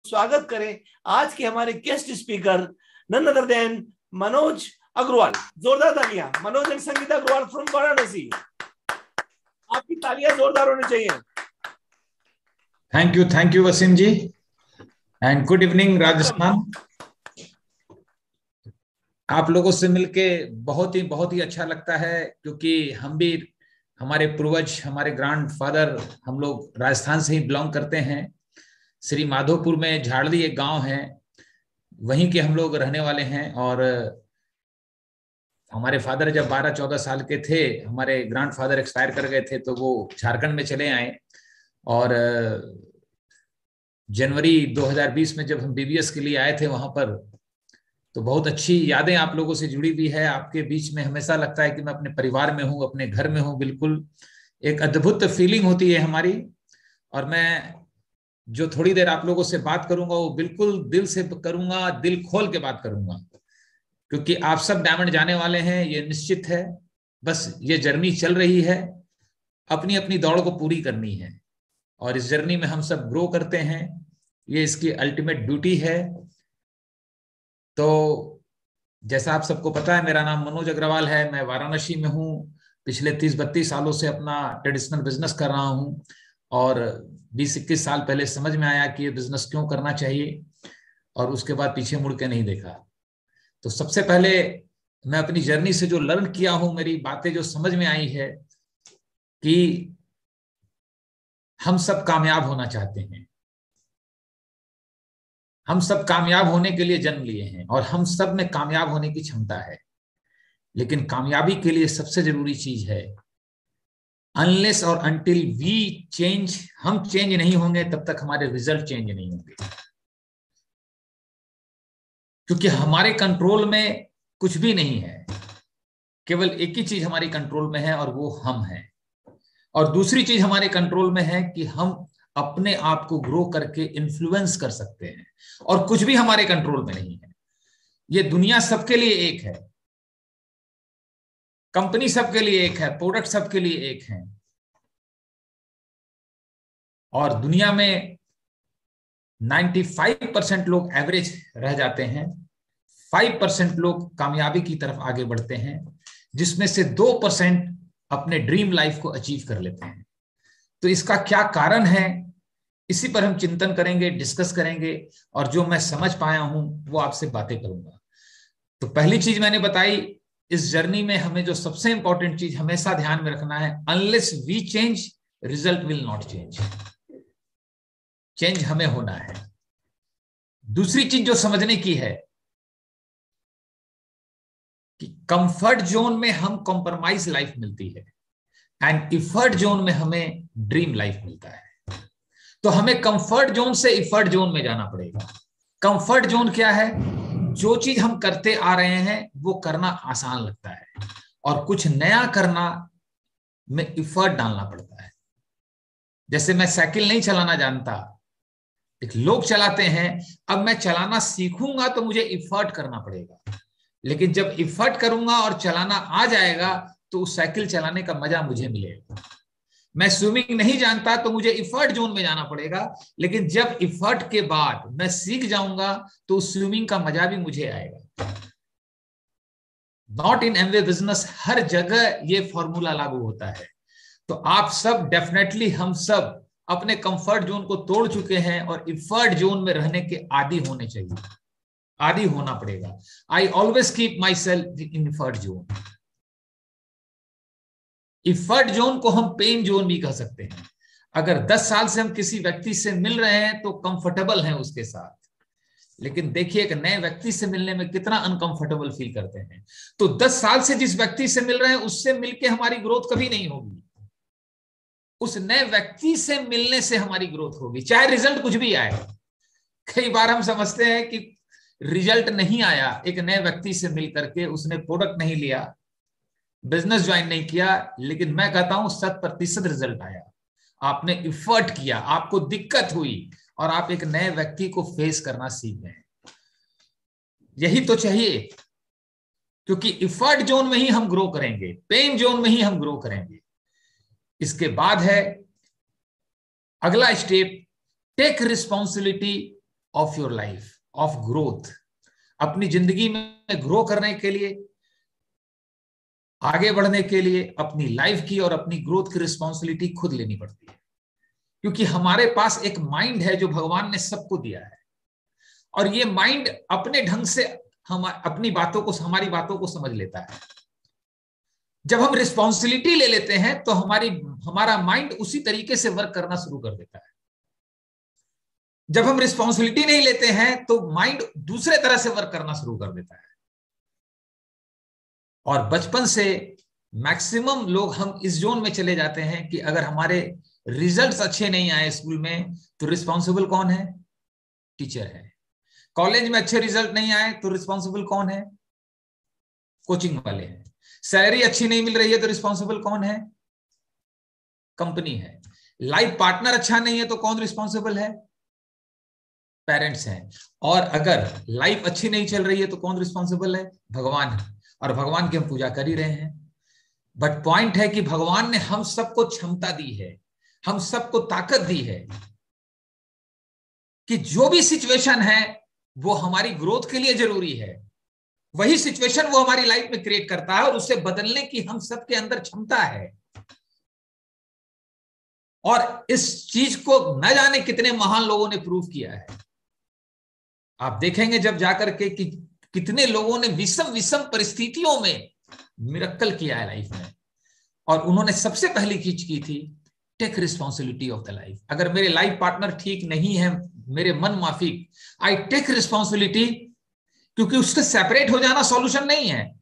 स्वागत करें आज के हमारे guest speaker none other than Manoj Agarwal. जोरदार तालियां मनोज एंड संगीता अग्रवाल फ्रॉम वाराणसी। आपकी तालियां जोरदार होनी चाहिए। Thank you Wasim ji and good evening Rajasthan. आप लोगों से मिलके बहुत ही अच्छा लगता है, क्योंकि हम भी, हमारे पूर्वज, हमारे ग्रैंडफादर, हम लोग राजस्थान से ही बिलोंग करते हैं। श्री माधोपुर में झाड़ली एक गांव है, वहीं के हम लोग रहने वाले हैं। और हमारे फादर जब 12-14 साल के थे, हमारे ग्रैंडफादर एक्सपायर कर गए थे, तो वो झारखंड में चले आए। और जनवरी 2020 में जब हम बीबीएस के लिए आए थे वहां पर, तो बहुत अच्छी यादें आप लोगों से जुड़ी हुई है। आपके बीच में हमेशा लगता है कि मैं अपने परिवार में हूँ, अपने घर में हूँ। बिल्कुल एक अद्भुत फीलिंग होती है हमारी। और मैं जो थोड़ी देर आप लोगों से बात करूंगा वो बिल्कुल दिल से करूंगा, दिल खोल के बात करूंगा, क्योंकि आप सब डायमंड जाने वाले हैं, ये निश्चित है। बस ये जर्नी चल रही है, अपनी अपनी दौड़ को पूरी करनी है, और इस जर्नी में हम सब ग्रो करते हैं। ये इसकी अल्टीमेट ड्यूटी है। तो जैसा आप सबको पता है, मेरा नाम मनोज अग्रवाल है। मैं वाराणसी में हूँ। पिछले 30-32 सालों से अपना ट्रेडिशनल बिजनेस कर रहा हूँ, और 20-21 साल पहले समझ में आया कि ये बिजनेस क्यों करना चाहिए, और उसके बाद पीछे मुड़ के नहीं देखा। तो सबसे पहले मैं अपनी जर्नी से जो लर्न किया हूं, मेरी बातें जो समझ में आई है कि हम सब कामयाब होना चाहते हैं। हम सब कामयाब होने के लिए जन्म लिए हैं, और हम सब में कामयाब होने की क्षमता है। लेकिन कामयाबी के लिए सबसे जरूरी चीज है, अनलेस और अनटिल वी चेंज, हम चेंज नहीं होंगे तब तक हमारे रिजल्ट चेंज नहीं होंगे। क्योंकि हमारे कंट्रोल में कुछ भी नहीं है, केवल एक ही चीज हमारी कंट्रोल में है, और वो हम हैं। और दूसरी चीज हमारे कंट्रोल में है कि हम अपने आप को ग्रो करके इन्फ्लुएंस कर सकते हैं, और कुछ भी हमारे कंट्रोल में नहीं है। ये दुनिया सबके लिए एक है, कंपनी सबके लिए एक है, प्रोडक्ट सबके लिए एक है, और दुनिया में 95% लोग एवरेज रह जाते हैं, 5% लोग कामयाबी की तरफ आगे बढ़ते हैं, जिसमें से 2% अपने ड्रीम लाइफ को अचीव कर लेते हैं। तो इसका क्या कारण है, इसी पर हम चिंतन करेंगे, डिस्कस करेंगे, और जो मैं समझ पाया हूं वो आपसे बातें करूंगा। तो पहली चीज मैंने बताई, इस जर्नी में हमें जो सबसे इंपॉर्टेंट चीज हमेशा ध्यान में रखना है, unless we change result will not change. Change हमें होना है। दूसरी चीज जो समझने की है कि कंफर्ट जोन में हम कॉम्प्रोमाइज लाइफ मिलती है, एंड इफर्ट जोन में हमें ड्रीम लाइफ मिलता है। तो हमें कंफर्ट जोन से इफर्ट जोन में जाना पड़ेगा। कंफर्ट जोन क्या है? जो चीज हम करते आ रहे हैं वो करना आसान लगता है, और कुछ नया करना में इफर्ट डालना पड़ता है। जैसे मैं साइकिल नहीं चलाना जानता, लोग चलाते हैं, अब मैं चलाना सीखूंगा तो मुझे इफर्ट करना पड़ेगा। लेकिन जब इफर्ट करूंगा और चलाना आ जाएगा तो उस साइकिल चलाने का मजा मुझे मिलेगा। मैं स्विमिंग नहीं जानता तो मुझे इफर्ट जोन में जाना पड़ेगा, लेकिन जब इफर्ट के बाद मैं सीख जाऊंगा तो उस स्विमिंग का मजा भी मुझे आएगा। नॉट इन एमवे बिजनेस, हर जगह ये फॉर्मूला लागू होता है। तो आप सब डेफिनेटली, हम सब अपने कंफर्ट जोन को तोड़ चुके हैं, और इफर्ट जोन में रहने के आदी होने चाहिए, आदी होना पड़ेगा। I always keep my self in effort zone. Effort zone को हम पेन जोन भी कह सकते हैं। अगर 10 साल से हम किसी व्यक्ति से मिल रहे हैं तो कंफर्टेबल हैं उसके साथ, लेकिन देखिए एक नए व्यक्ति से मिलने में कितना अनकंफर्टेबल फील करते हैं। तो 10 साल से जिस व्यक्ति से मिल रहे हैं उससे मिलके हमारी ग्रोथ कभी नहीं होगी, उस नए व्यक्ति से मिलने से हमारी ग्रोथ होगी, चाहे रिजल्ट कुछ भी आए। कई बार हम समझते हैं कि रिजल्ट नहीं आया, एक नए व्यक्ति से मिल करके, उसने प्रोडक्ट नहीं लिया, बिजनेस ज्वाइन नहीं किया, लेकिन मैं कहता हूं 100% रिजल्ट आया। आपने इफर्ट किया, आपको दिक्कत हुई, और आप एक नए व्यक्ति को फेस करना सीख गए। यही तो चाहिए, क्योंकि इफर्ट जोन में ही हम ग्रो करेंगे, पेन जोन में ही हम ग्रो करेंगे। इसके बाद है अगला step, take responsibility of your life, of growth. अपनी जिंदगी में ग्रो करने के लिए, आगे बढ़ने के लिए अपनी लाइफ की और अपनी ग्रोथ की रिस्पॉन्सिबिलिटी खुद लेनी पड़ती है, क्योंकि हमारे पास एक माइंड है जो भगवान ने सबको दिया है, और ये माइंड अपने ढंग से हमारी बातों को समझ लेता है। जब हम रिस्पॉन्सिबिलिटी ले लेते हैं तो हमारा माइंड उसी तरीके से वर्क करना शुरू कर देता है। जब हम रिस्पॉन्सिबिलिटी नहीं लेते हैं तो माइंड दूसरे तरह से वर्क करना शुरू कर देता है। और बचपन से मैक्सिमम लोग हम इस जोन में चले जाते हैं कि अगर हमारे रिजल्ट्स अच्छे नहीं आए स्कूल में तो रिस्पॉन्सिबल कौन है? टीचर है। कॉलेज में अच्छे रिजल्ट नहीं आए तो रिस्पॉन्सिबल कौन है? कोचिंग वाले हैं। सैलरी अच्छी नहीं मिल रही है तो रिस्पॉन्सिबल कौन है? कंपनी है। लाइफ पार्टनर अच्छा नहीं है तो कौन रिस्पॉन्सिबल है? पेरेंट्स हैं। और अगर लाइफ अच्छी नहीं चल रही है तो कौन रिस्पॉन्सिबल है? भगवान है। और भगवान की हम पूजा कर ही रहे हैं। बट पॉइंट है कि भगवान ने हम सबको क्षमता दी है, हम सबको ताकत दी है कि जो भी सिचुएशन है वो हमारी ग्रोथ के लिए जरूरी है, वही सिचुएशन वो हमारी लाइफ में क्रिएट करता है और उससे बदलने की हम सबके अंदर क्षमता है। और इस चीज को न जाने कितने महान लोगों ने प्रूव किया है। आप देखेंगे जब जाकर के कि कितने लोगों ने विषम विषम परिस्थितियों में मिरेकल किया है लाइफ में, और उन्होंने सबसे पहली चीज की थी take responsibility of the life. अगर मेरे लाइफ पार्टनर ठीक नहीं है, मेरे मन माफिक, आई टेक रिस्पॉन्सिबिलिटी, क्योंकि उससे सेपरेट हो जाना सॉल्यूशन नहीं है,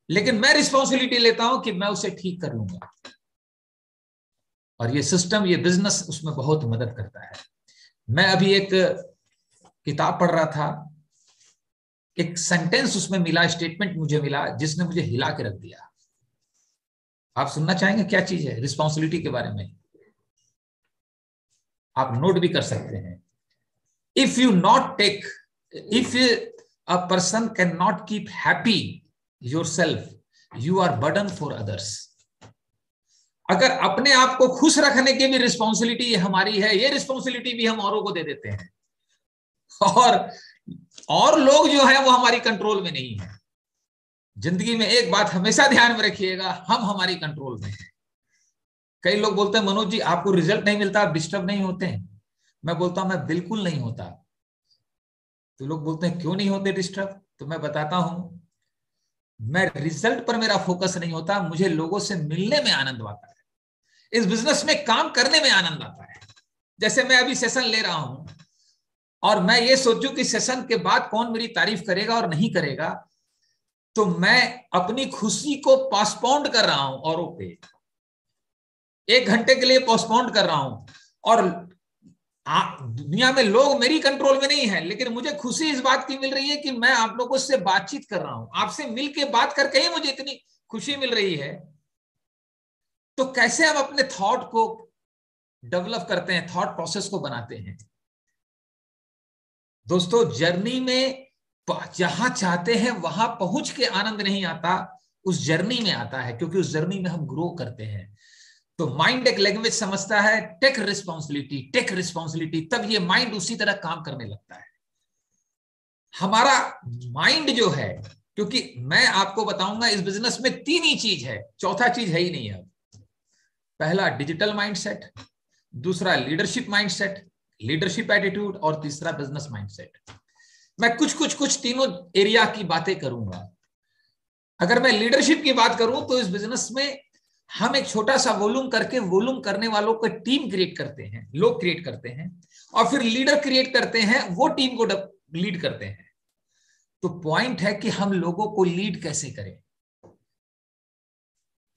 लेकिन मैं रिस्पॉन्सिबिलिटी लेता हूं कि मैं उसे ठीक कर लूंगा। और ये सिस्टम, ये बिजनेस उसमें बहुत मदद करता है। मैं अभी एक किताब पढ़ रहा था, एक सेंटेंस उसमें मिला, स्टेटमेंट मुझे मिला जिसने मुझे हिला के रख दिया। आप सुनना चाहेंगे क्या चीज है? रिस्पॉन्सिबिलिटी के बारे में आप नोट भी कर सकते हैं। If a person cannot keep happy yourself, you are burden for others. अगर अपने आप को खुश रखने की भी रिस्पॉन्सिबिलिटी हमारी है, ये रिस्पॉन्सिबिलिटी भी हम औरों को दे देते हैं, और लोग जो है वो हमारी कंट्रोल में नहीं है। जिंदगी में एक बात हमेशा ध्यान में रखिएगा, हम हमारी कंट्रोल में हैं। कई लोग बोलते हैं मनोज जी आपको रिजल्ट नहीं मिलता, आप डिस्टर्ब नहीं होते हैं? मैं बोलता हूं मैं बिल्कुल नहीं होता। तो लोग बोलते हैं क्यों नहीं होते डिस्टर्ब? तो मैं बताता हूं, मैं रिजल्ट पर मेरा फोकस नहीं होता, मुझे लोगों से मिलने में आनंद आता है, इस बिजनेस में काम करने में आनंद आता है। जैसे मैं अभी सेशन ले रहा हूं और मैं ये सोचूं कि सेशन के बाद कौन मेरी तारीफ करेगा और नहीं करेगा, तो मैं अपनी खुशी को पोस्टपोन कर रहा हूं औरों पे, 1 घंटे के लिए पोस्टपोन कर रहा हूं। और दुनिया में लोग मेरी कंट्रोल में नहीं है, लेकिन मुझे खुशी इस बात की मिल रही है कि मैं आप लोगों से बातचीत कर रहा हूं, आपसे मिलके बात करके ही मुझे इतनी खुशी मिल रही है। तो कैसे हम अपने थॉट को डेवलप करते हैं, थॉट प्रोसेस को बनाते हैं। दोस्तों जर्नी में जहां चाहते हैं वहां पहुंच के आनंद नहीं आता, उस जर्नी में आता है, क्योंकि उस जर्नी में हम ग्रो करते हैं। तो माइंड एक लैंग्वेज समझता है, टेक रिस्पॉन्सिबिलिटी, तब ये माइंड उसी तरह काम करने लगता है। हमारा माइंड जो है, क्योंकि मैं आपको बताऊंगा इस बिजनेस में 3 ही चीज है, चौथा चीज है ही नहीं है। पहला डिजिटल माइंडसेट, दूसरा लीडरशिप माइंडसेट, लीडरशिप एटीट्यूड, और तीसरा बिजनेस माइंडसेट। मैं कुछ तीनों एरिया की बातें करूंगा। अगर मैं लीडरशिप की बात करूं तो इस बिजनेस में हम एक छोटा सा वॉल्यूम करके, वॉल्यूम करने वालों को टीम क्रिएट करते हैं, लोग क्रिएट करते हैं, और फिर लीडर क्रिएट करते हैं, वो टीम को लीड करते हैं। तो पॉइंट है कि हम लोगों को लीड कैसे करें,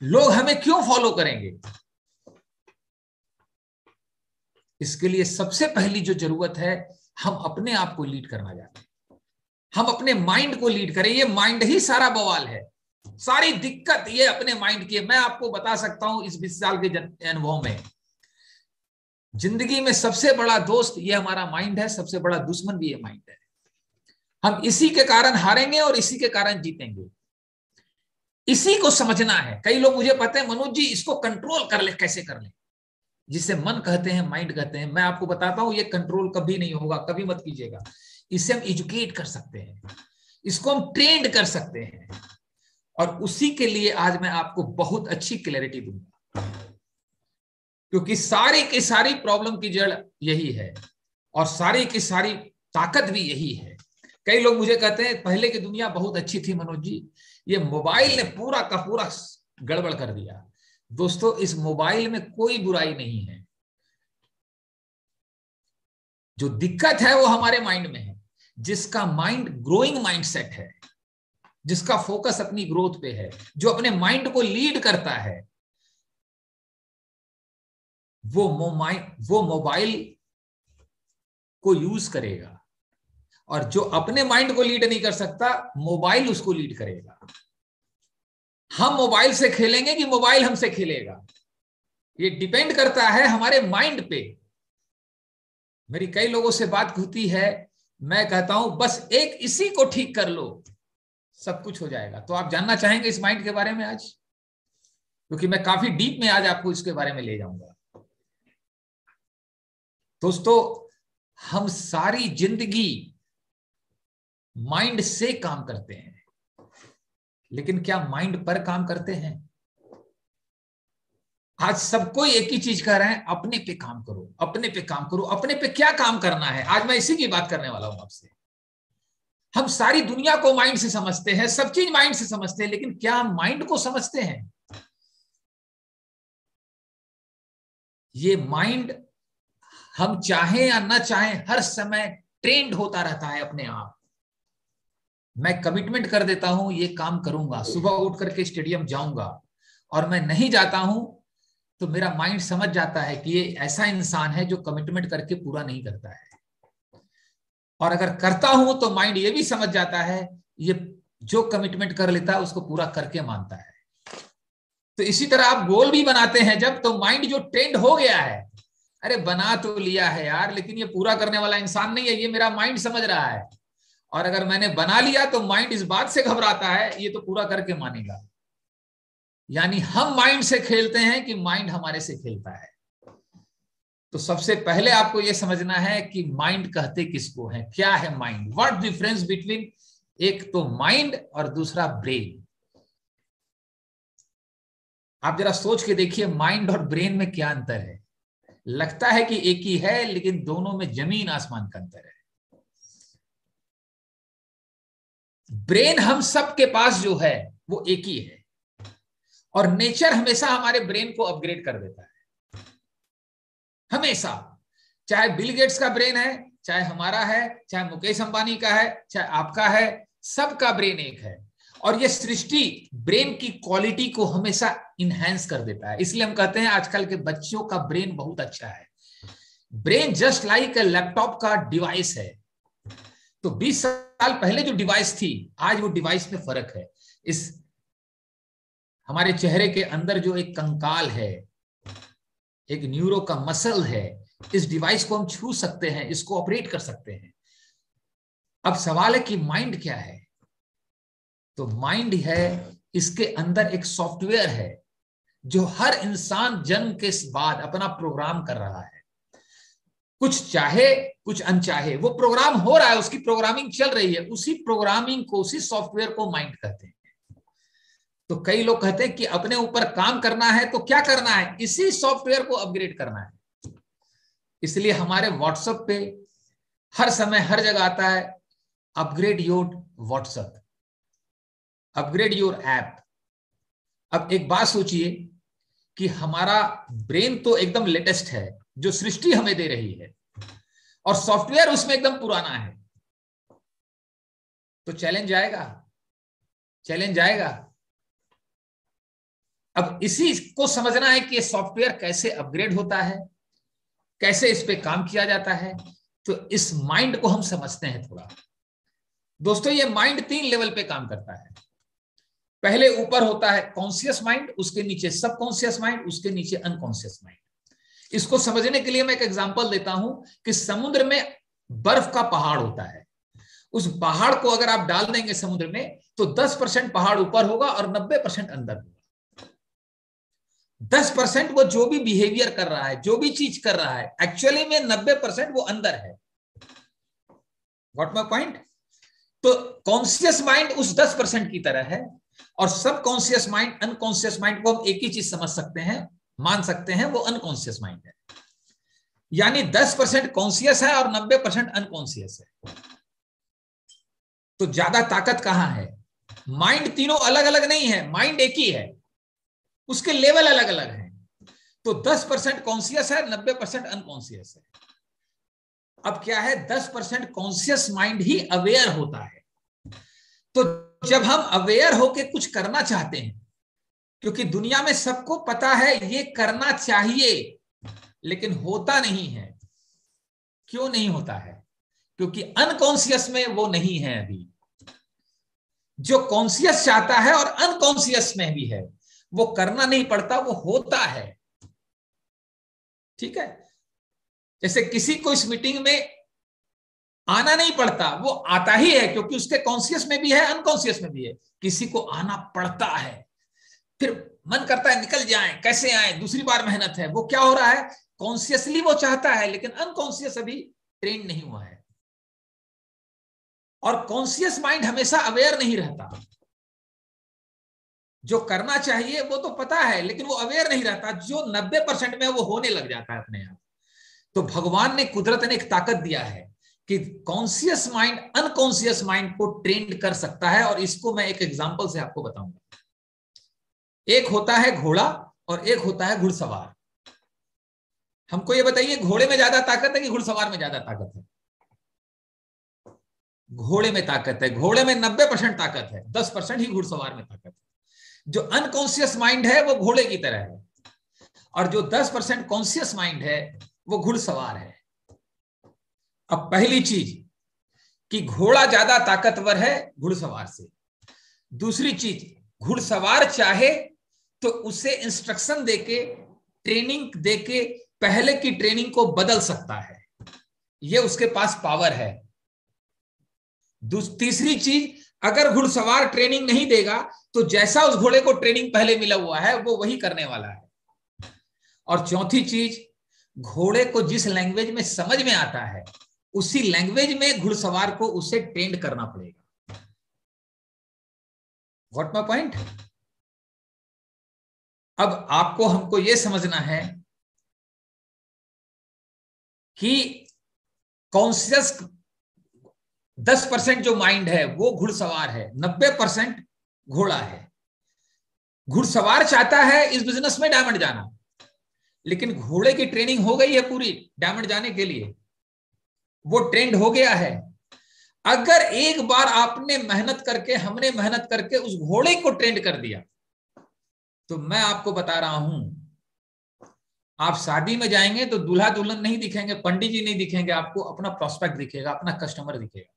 लोग हमें क्यों फॉलो करेंगे। इसके लिए सबसे पहली जो जरूरत है, हम अपने आप को लीड करना जानते हैं, हम अपने माइंड को लीड करें। ये माइंड ही सारा बवाल है, सारी दिक्कत ये अपने माइंड की है। मैं आपको बता सकता हूं इस 20 साल के अनुभव में, जिंदगी में सबसे बड़ा दोस्त ये हमारा माइंड है, सबसे बड़ा दुश्मन भी ये माइंड है। हम इसी के कारण हारेंगे और इसी के कारण जीतेंगे। इसी को समझना है। कई लोग मुझे पता है मनोज जी इसको कंट्रोल कर ले, कैसे कर ले। जिसे मन कहते हैं, माइंड कहते हैं। मैं आपको बताता हूं, ये कंट्रोल कभी नहीं होगा, कभी मत कीजिएगा। इसे हम एजुकेट कर सकते हैं, इसको हम ट्रेंड कर सकते हैं, और उसी के लिए आज मैं आपको बहुत अच्छी क्लैरिटी दूंगा, क्योंकि सारी की सारी प्रॉब्लम की जड़ यही है और सारी की सारी ताकत भी यही है। कई लोग मुझे कहते हैं पहले की दुनिया बहुत अच्छी थी मनोज जी, ये मोबाइल ने पूरा का पूरा गड़बड़ कर दिया। दोस्तों, इस मोबाइल में कोई बुराई नहीं है, जो दिक्कत है वो हमारे माइंड में है। जिसका माइंड ग्रोइंग माइंडसेट है, जिसका फोकस अपनी ग्रोथ पे है, जो अपने माइंड को लीड करता है, वो मोबाइल को यूज करेगा, और जो अपने माइंड को लीड नहीं कर सकता, मोबाइल उसको लीड करेगा। हम मोबाइल से खेलेंगे कि मोबाइल हमसे खेलेगा, ये डिपेंड करता है हमारे माइंड पे। मेरी कई लोगों से बात होती है, मैं कहता हूं बस एक इसी को ठीक कर लो, सब कुछ हो जाएगा। तो आप जानना चाहेंगे इस माइंड के बारे में आज, क्योंकि मैं काफी डीप में आज आपको इसके बारे में ले जाऊंगा। दोस्तों, हम सारी जिंदगी माइंड से काम करते हैं, लेकिन क्या माइंड पर काम करते हैं? आज सबको एक ही चीज कह रहे हैं, अपने पे काम करो, अपने पे काम करो। अपने पे क्या काम करना है, आज मैं इसी की बात करने वाला हूं आपसे। हम सारी दुनिया को माइंड से समझते हैं, सब चीज माइंड से समझते हैं, लेकिन क्या हम माइंड को समझते हैं? ये माइंड हम चाहें या ना चाहें हर समय ट्रेंड होता रहता है अपने आप। मैं कमिटमेंट कर देता हूं, ये काम करूंगा, सुबह उठ करके स्टेडियम जाऊंगा, और मैं नहीं जाता हूं तो मेरा माइंड समझ जाता है कि ये ऐसा इंसान है जो कमिटमेंट करके पूरा नहीं करता है। और अगर करता हूं तो माइंड ये भी समझ जाता है ये जो कमिटमेंट कर लेता है उसको पूरा करके मानता है। तो इसी तरह आप गोल भी बनाते हैं जब, तो माइंड जो ट्रेंड हो गया है, अरे बना तो लिया है यार, लेकिन ये पूरा करने वाला इंसान नहीं है, ये मेरा माइंड समझ रहा है। और अगर मैंने बना लिया तो माइंड इस बात से घबराता है, ये तो पूरा करके मानेगा। यानी हम माइंड से खेलते हैं कि माइंड हमारे से खेलता है। तो सबसे पहले आपको यह समझना है कि माइंड कहते किसको है, क्या है माइंड, व्हाट डिफरेंस बिटवीन एक तो माइंड और दूसरा ब्रेन। आप जरा सोच के देखिए, माइंड और ब्रेन में क्या अंतर है। लगता है कि एक ही है, लेकिन दोनों में जमीन आसमान का अंतर है। ब्रेन हम सबके पास जो है वो एक ही है, और नेचर हमेशा हमारे ब्रेन को अपग्रेड कर देता है, हमेशा। चाहे बिल गेट्स का ब्रेन है, चाहे हमारा है, चाहे मुकेश अंबानी का है, चाहे आपका है, सबका ब्रेन एक है। और ये सृष्टि ब्रेन की क्वालिटी को हमेशा इनहेंस कर देता है। इसलिए हम कहते हैं आजकल के बच्चों का ब्रेन बहुत अच्छा है। Brain just like a laptop का डिवाइस है। तो 20 साल पहले जो डिवाइस थी, आज वो डिवाइस में फर्क है। इस हमारे चेहरे के अंदर जो एक कंकाल है, एक न्यूरो का मसल है, इस डिवाइस को हम छू सकते हैं, इसको ऑपरेट कर सकते हैं। अब सवाल है कि माइंड क्या है? तो माइंड है, इसके अंदर एक सॉफ्टवेयर है जो हर इंसान जन्म के बाद अपना प्रोग्राम कर रहा है। कुछ चाहे कुछ अनचाहे वो प्रोग्राम हो रहा है, उसकी प्रोग्रामिंग चल रही है। उसी प्रोग्रामिंग को, उसी सॉफ्टवेयर को माइंड कहते हैं। तो कई लोग कहते हैं कि अपने ऊपर काम करना है तो क्या करना है, इसी सॉफ्टवेयर को अपग्रेड करना है। इसलिए हमारे व्हाट्सएप पे हर समय हर जगह आता है, upgrade your WhatsApp, upgrade your app. अब एक बात सोचिए कि हमारा ब्रेन तो एकदम लेटेस्ट है, जो सृष्टि हमें दे रही है, और सॉफ्टवेयर उसमें एकदम पुराना है। तो चैलेंज आएगा, चैलेंज आएगा। अब इसी को समझना है कि ये सॉफ्टवेयर कैसे अपग्रेड होता है, कैसे इस पे काम किया जाता है। तो इस माइंड को हम समझते हैं थोड़ा। दोस्तों, ये माइंड 3 लेवल पे काम करता है। पहले ऊपर होता है कॉन्शियस माइंड, उसके नीचे सबकॉन्शियस माइंड, उसके नीचे अनकॉन्शियस माइंड। इसको समझने के लिए मैं एक एग्जांपल देता हूं कि समुद्र में बर्फ का पहाड़ होता है। उस पहाड़ को अगर आप डाल देंगे समुद्र में, तो 10% पहाड़ ऊपर होगा और 90% अंदर होगा। 10% वो जो भी बिहेवियर कर रहा है, जो भी चीज कर रहा है, एक्चुअली में 90% वो अंदर है। What my point? तो कॉन्शियस माइंड उस 10% की तरह है, और सब कॉन्शियस माइंड, अनकॉन्शियस माइंड को हम एक ही चीज समझ सकते हैं, मान सकते हैं, वो अनकॉन्शियस माइंड है। यानी 10% कॉन्शियस है और 90% अनकॉन्शियस है। तो ज्यादा ताकत कहां है? माइंड तीनों अलग अलग नहीं है, माइंड एक ही है, उसके लेवल अलग अलग हैं। तो 10% कॉन्शियस है, 90% अनकॉन्शियस है। अब क्या है, 10% कॉन्शियस माइंड ही अवेयर होता है। तो जब हम अवेयर होके कुछ करना चाहते हैं, क्योंकि दुनिया में सबको पता है ये करना चाहिए, लेकिन होता नहीं है। क्यों नहीं होता है? क्योंकि अनकॉन्शियस में वो नहीं है अभी। जो कॉन्शियस चाहता है और अनकॉन्शियस में भी है, वो करना नहीं पड़ता, वो होता है। ठीक है? जैसे किसी को इस मीटिंग में आना नहीं पड़ता, वो आता ही है, क्योंकि उसके कॉन्शियस में भी है, अनकॉन्शियस में भी है। किसी को आना पड़ता है, फिर मन करता है निकल जाएं, कैसे आए, दूसरी बार मेहनत है। वो क्या हो रहा है, कॉन्शियसली वो चाहता है, लेकिन अनकॉन्शियस अभी ट्रेन नहीं हुआ है। और कॉन्शियस माइंड हमेशा अवेयर नहीं रहता। जो करना चाहिए वो तो पता है, लेकिन वो अवेयर नहीं रहता। जो 90% में वो होने लग जाता है अपने आप। तो भगवान ने, कुदरत ने एक ताकत दिया है कि कॉन्शियस माइंड अनकॉन्शियस माइंड को ट्रेन कर सकता है। और इसको मैं एक एग्जांपल से आपको बताऊंगा। एक होता है घोड़ा और एक होता है घुड़सवार। हमको ये बताइए, घोड़े में ज्यादा ताकत है कि घुड़सवार में ज्यादा ताकत है? घोड़े में ताकत है। घोड़े में 90% ताकत है, 10% ही घुड़सवार में ताकत है। जो अनकॉन्शियस माइंड है वो घोड़े की तरह है, और जो 10% कॉन्शियस माइंड है वो घुड़सवार है। अब पहली चीज कि घोड़ा ज्यादा ताकतवर है घुड़सवार से। दूसरी चीज, घुड़सवार चाहे तो उसे इंस्ट्रक्शन देके, ट्रेनिंग देके पहले की ट्रेनिंग को बदल सकता है, ये उसके पास पावर है। तीसरी चीज, अगर घुड़सवार ट्रेनिंग नहीं देगा तो जैसा उस घोड़े को ट्रेनिंग पहले मिला हुआ है वो वही करने वाला है। और चौथी चीज, घोड़े को जिस लैंग्वेज में समझ में आता है उसी लैंग्वेज में घुड़सवार को उसे ट्रेंड करना पड़ेगा। What my point? अब आपको, हमको यह समझना है कि कॉन्शियस 10% जो माइंड है वो घुड़सवार है, 90% घोड़ा है। घुड़सवार चाहता है इस बिजनेस में डायमंड जाना, लेकिन घोड़े की ट्रेनिंग हो गई है पूरी डायमंड जाने के लिए, वो ट्रेंड हो गया है। अगर एक बार आपने मेहनत करके, हमने मेहनत करके उस घोड़े को ट्रेंड कर दिया, तो मैं आपको बता रहा हूं, आप शादी में जाएंगे तो दूल्हा दुल्हन नहीं दिखेंगे, पंडित जी नहीं दिखेंगे, आपको अपना प्रोस्पेक्ट दिखेगा, अपना कस्टमर दिखेगा।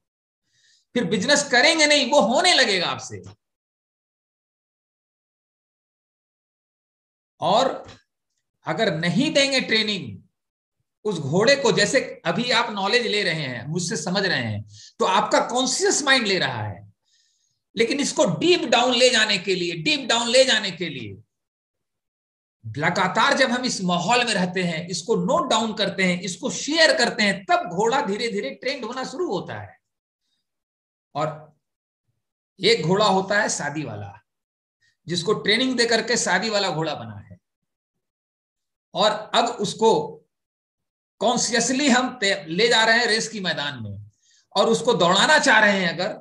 फिर बिजनेस करेंगे नहीं, वो होने लगेगा आपसे। और अगर नहीं देंगे ट्रेनिंग उस घोड़े को, जैसे अभी आप नॉलेज ले रहे हैं, मुझसे समझ रहे हैं, तो आपका कॉन्शियस माइंड ले रहा है, लेकिन इसको डीप डाउन ले जाने के लिए, डीप डाउन ले जाने के लिए लगातार जब हम इस माहौल में रहते हैं, इसको नोट डाउन करते हैं, इसको शेयर करते हैं, तब घोड़ा धीरे धीरे ट्रेंड होना शुरू होता है। और एक घोड़ा होता है शादी वाला, जिसको ट्रेनिंग दे करके शादी वाला घोड़ा बना है, और अब उसको कॉन्शियसली हम ले जा रहे हैं रेस की मैदान में, और उसको दौड़ाना चाह रहे हैं अगर,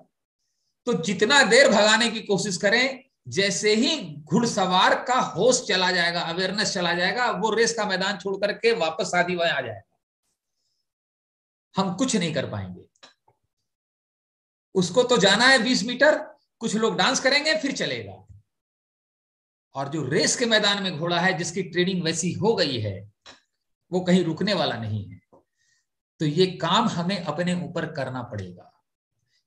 तो जितना देर भगाने की कोशिश करें, जैसे ही घुड़सवार का होश चला जाएगा, अवेयरनेस चला जाएगा, वो रेस का मैदान छोड़ करके वापस शादी में आ जाएगा। हम कुछ नहीं कर पाएंगे। उसको तो जाना है 20 मीटर, कुछ लोग डांस करेंगे, फिर चलेगा। और जो रेस के मैदान में घोड़ा है, जिसकी ट्रेनिंग वैसी हो गई है, वो कहीं रुकने वाला नहीं है। तो ये काम हमें अपने ऊपर करना पड़ेगा।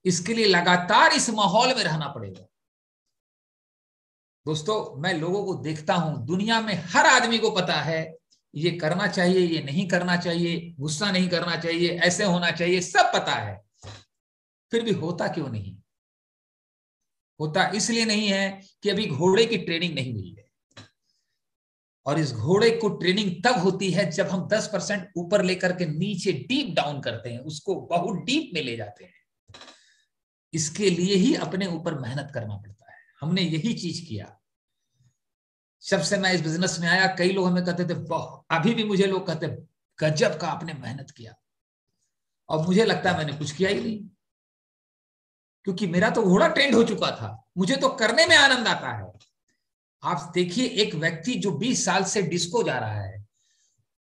इसके लिए लगातार इस माहौल में रहना पड़ेगा। दोस्तों, मैं लोगों को देखता हूं, दुनिया में हर आदमी को पता है ये करना चाहिए, ये नहीं करना चाहिए, गुस्सा नहीं करना चाहिए, ऐसे होना चाहिए, सब पता है, फिर भी होता क्यों नहीं? होता इसलिए नहीं है कि अभी घोड़े की ट्रेनिंग नहीं मिली है। और इस घोड़े को ट्रेनिंग तब होती है जब हम 10% ऊपर लेकर के नीचे डीप डाउन करते हैं, उसको बहुत डीप में ले जाते हैं। इसके लिए ही अपने ऊपर मेहनत करना पड़ता है। हमने यही चीज किया। जब से मैं इस बिजनेस में आया, कई लोग हमें कहते थे, अभी भी मुझे लोग कहते गजब का आपने मेहनत किया, और मुझे लगता है मैंने कुछ किया ही नहीं, क्योंकि मेरा तो घोड़ा ट्रेंड हो चुका था। मुझे तो करने में आनंद आता है। आप देखिए, एक व्यक्ति जो 20 साल से डिस्को जा रहा है,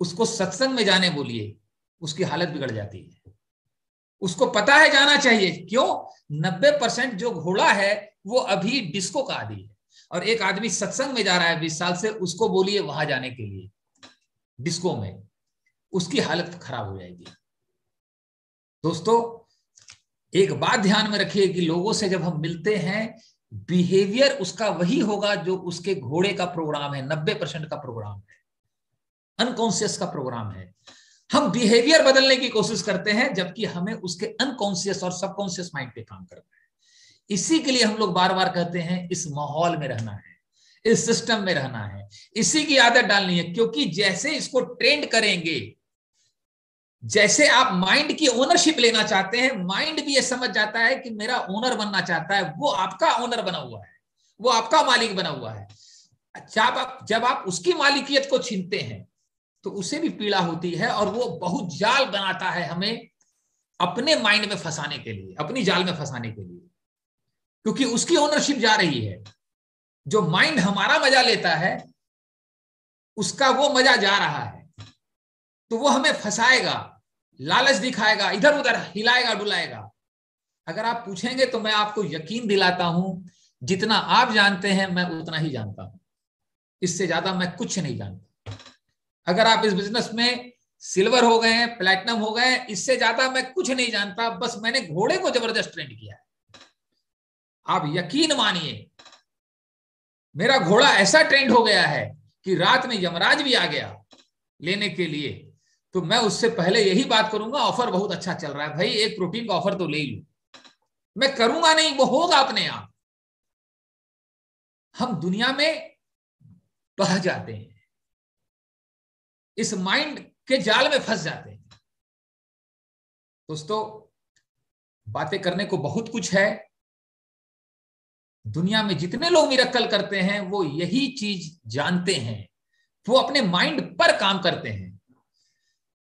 उसको सत्संग में जाने बोलिए, उसकी हालत बिगड़ जाती है। उसको पता है जाना चाहिए, क्यों? 90% जो घोड़ा है वो अभी डिस्को का आदी है, और एक आदमी सत्संग में जा रहा है 20 साल से, उसको बोलिए वहां जाने के लिए डिस्को में, उसकी हालत खराब हो जाएगी। दोस्तों, एक बात ध्यान में रखिए कि लोगों से जब हम मिलते हैं, बिहेवियर उसका वही होगा जो उसके घोड़े का प्रोग्राम है। 90% का प्रोग्राम है, अनकॉन्शियस का प्रोग्राम है। हम बिहेवियर बदलने की कोशिश करते हैं, जबकि हमें उसके अनकॉन्शियस और सबकॉन्शियस माइंड पे काम करना है। इसी के लिए हम लोग बार बार कहते हैं, इस माहौल में रहना है, इस सिस्टम में रहना है, इसी की आदत डालनी है। क्योंकि जैसे इसको ट्रेंड करेंगे, जैसे आप माइंड की ओनरशिप लेना चाहते हैं, माइंड भी ये समझ जाता है कि मेरा ओनर बनना चाहता है, वो आपका ओनर बना हुआ है, वो आपका मालिक बना हुआ है। जब आप उसकी मालिकियत को छीनते हैं तो उसे भी पीड़ा होती है, और वो बहुत जाल बनाता है हमें अपने माइंड में फंसाने के लिए, अपनी जाल में फंसाने के लिए, क्योंकि उसकी ओनरशिप जा रही है। जो माइंड हमारा मजा लेता है, उसका वो मजा जा रहा है, तो वो हमें फंसाएगा, लालच दिखाएगा, इधर उधर हिलाएगा डुलाएगा। अगर आप पूछेंगे तो मैं आपको यकीन दिलाता हूं, जितना आप जानते हैं मैं उतना ही जानता हूं, इससे ज्यादा मैं कुछ नहीं जानता। अगर आप इस बिजनेस में सिल्वर हो गए हैं, प्लैटिनम हो गए, इससे ज्यादा मैं कुछ नहीं जानता। बस मैंने घोड़े को जबरदस्त ट्रेंड किया है। आप यकीन मानिए, मेरा घोड़ा ऐसा ट्रेंड हो गया है कि रात में यमराज भी आ गया लेने के लिए, तो मैं उससे पहले यही बात करूंगा, ऑफर बहुत अच्छा चल रहा है भाई, एक प्रोटीन का ऑफर तो ले ही लो। मैं करूंगा नहीं, वो होगा अपने आप। हम दुनिया में बह जाते हैं, इस माइंड के जाल में फंस जाते हैं। दोस्तों, बातें करने को बहुत कुछ है। दुनिया में जितने लोग मिरेकल करते हैं, वो यही चीज जानते हैं, वो अपने माइंड पर काम करते हैं।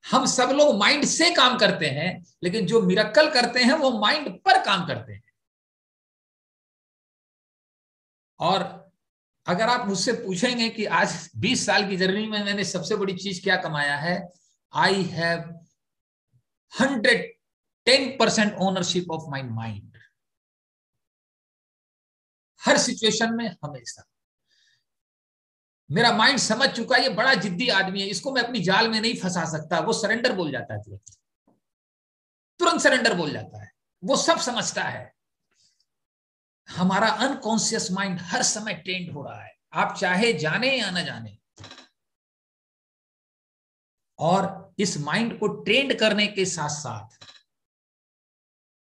हम सब लोग माइंड से काम करते हैं, लेकिन जो मिरेकल करते हैं वो माइंड पर काम करते हैं। और अगर आप मुझसे पूछेंगे कि आज 20 साल की जर्नी में मैंने सबसे बड़ी चीज क्या कमाया है, I have 110% ownership of my mind. Her situation में हमेशा मेरा माइंड समझ चुका है, ये बड़ा जिद्दी आदमी है, इसको मैं अपनी जाल में नहीं फंसा सकता। वो सरेंडर बोल जाता है, तुरंत सरेंडर बोल जाता है, वो सब समझता है। हमारा अनकॉन्शियस माइंड हर समय ट्रेंड हो रहा है, आप चाहे जाने या न जाने। और इस माइंड को ट्रेंड करने के साथ साथ,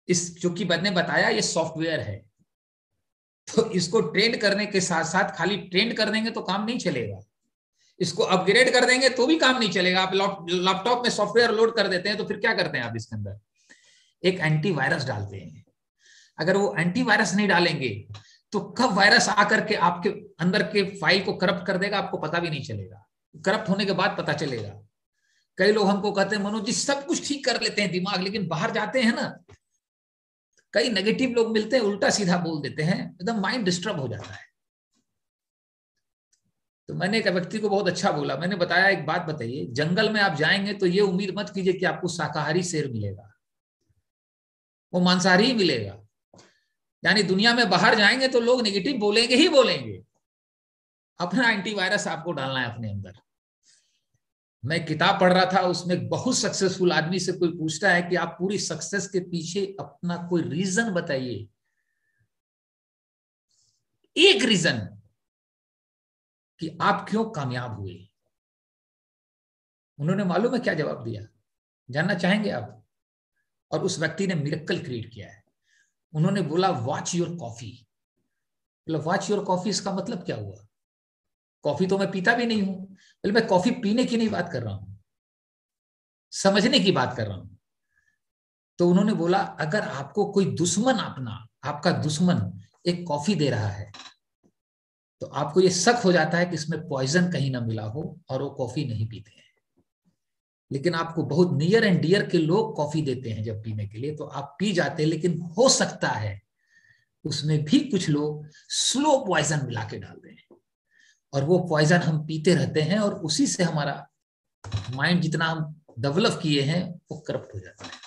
इस जो कि मैंने बताया ये सॉफ्टवेयर है, तो इसको ट्रेंड करने के साथ साथ खाली ट्रेंड कर देंगे तो काम नहीं चलेगा, इसको अपग्रेड कर देंगे तो भी काम नहीं चलेगा। आप लैपटॉप में सॉफ्टवेयर लोड कर देते हैं तो फिर क्या करते हैं आप इसके अंदर? एक एंटीवायरस डालते हैं। अगर वो एंटीवायरस नहीं डालेंगे तो कब वायरस आकर के आपके अंदर के फाइल को करप्ट कर देगा, आपको पता भी नहीं चलेगा। करप्ट होने के बाद पता चलेगा। कई लोग हमको कहते हैं, मनोज जी सब कुछ ठीक कर लेते हैं दिमाग, लेकिन बाहर जाते हैं ना, कई नेगेटिव लोग मिलते हैं, उल्टा सीधा बोल देते हैं, एकदम माइंड डिस्टर्ब हो जाता है। तो मैंने एक व्यक्ति को बहुत अच्छा बोला, मैंने बताया एक बात बताइए, जंगल में आप जाएंगे तो ये उम्मीद मत कीजिए कि आपको शाकाहारी शेर मिलेगा, वो मांसाहारी ही मिलेगा। यानी दुनिया में बाहर जाएंगे तो लोग नेगेटिव बोलेंगे ही बोलेंगे। अपना एंटीवायरस आपको डालना है अपने अंदर। मैं किताब पढ़ रहा था, उसमें बहुत सक्सेसफुल आदमी से कोई पूछता है कि आप पूरी सक्सेस के पीछे अपना कोई रीजन बताइए, एक रीजन कि आप क्यों कामयाब हुए। उन्होंने मालूम है क्या जवाब दिया? जानना चाहेंगे आप? और उस व्यक्ति ने मिरेकल क्रिएट किया है। उन्होंने बोला वॉच योर कॉफी। बोला वॉच योर कॉफी, इसका मतलब क्या हुआ? कॉफी तो मैं पीता भी नहीं हूं। बोले मैं कॉफी पीने की नहीं बात कर रहा हूं, समझने की बात कर रहा हूं। तो उन्होंने बोला अगर आपको कोई दुश्मन, अपना आपका दुश्मन एक कॉफी दे रहा है तो आपको ये शक हो जाता है कि इसमें पॉइजन कहीं ना मिला हो और वो कॉफी नहीं पीते हैं। लेकिन आपको बहुत नियर एंड डियर के लोग कॉफी देते हैं जब पीने के लिए, तो आप पी जाते हैं। लेकिन हो सकता है उसमें भी कुछ लोग स्लो पॉइजन मिला के डाल दें और वो पॉइजन हम पीते रहते हैं और उसी से हमारा माइंड जितना हम डेवलप किए हैं वो करप्ट हो जाता है।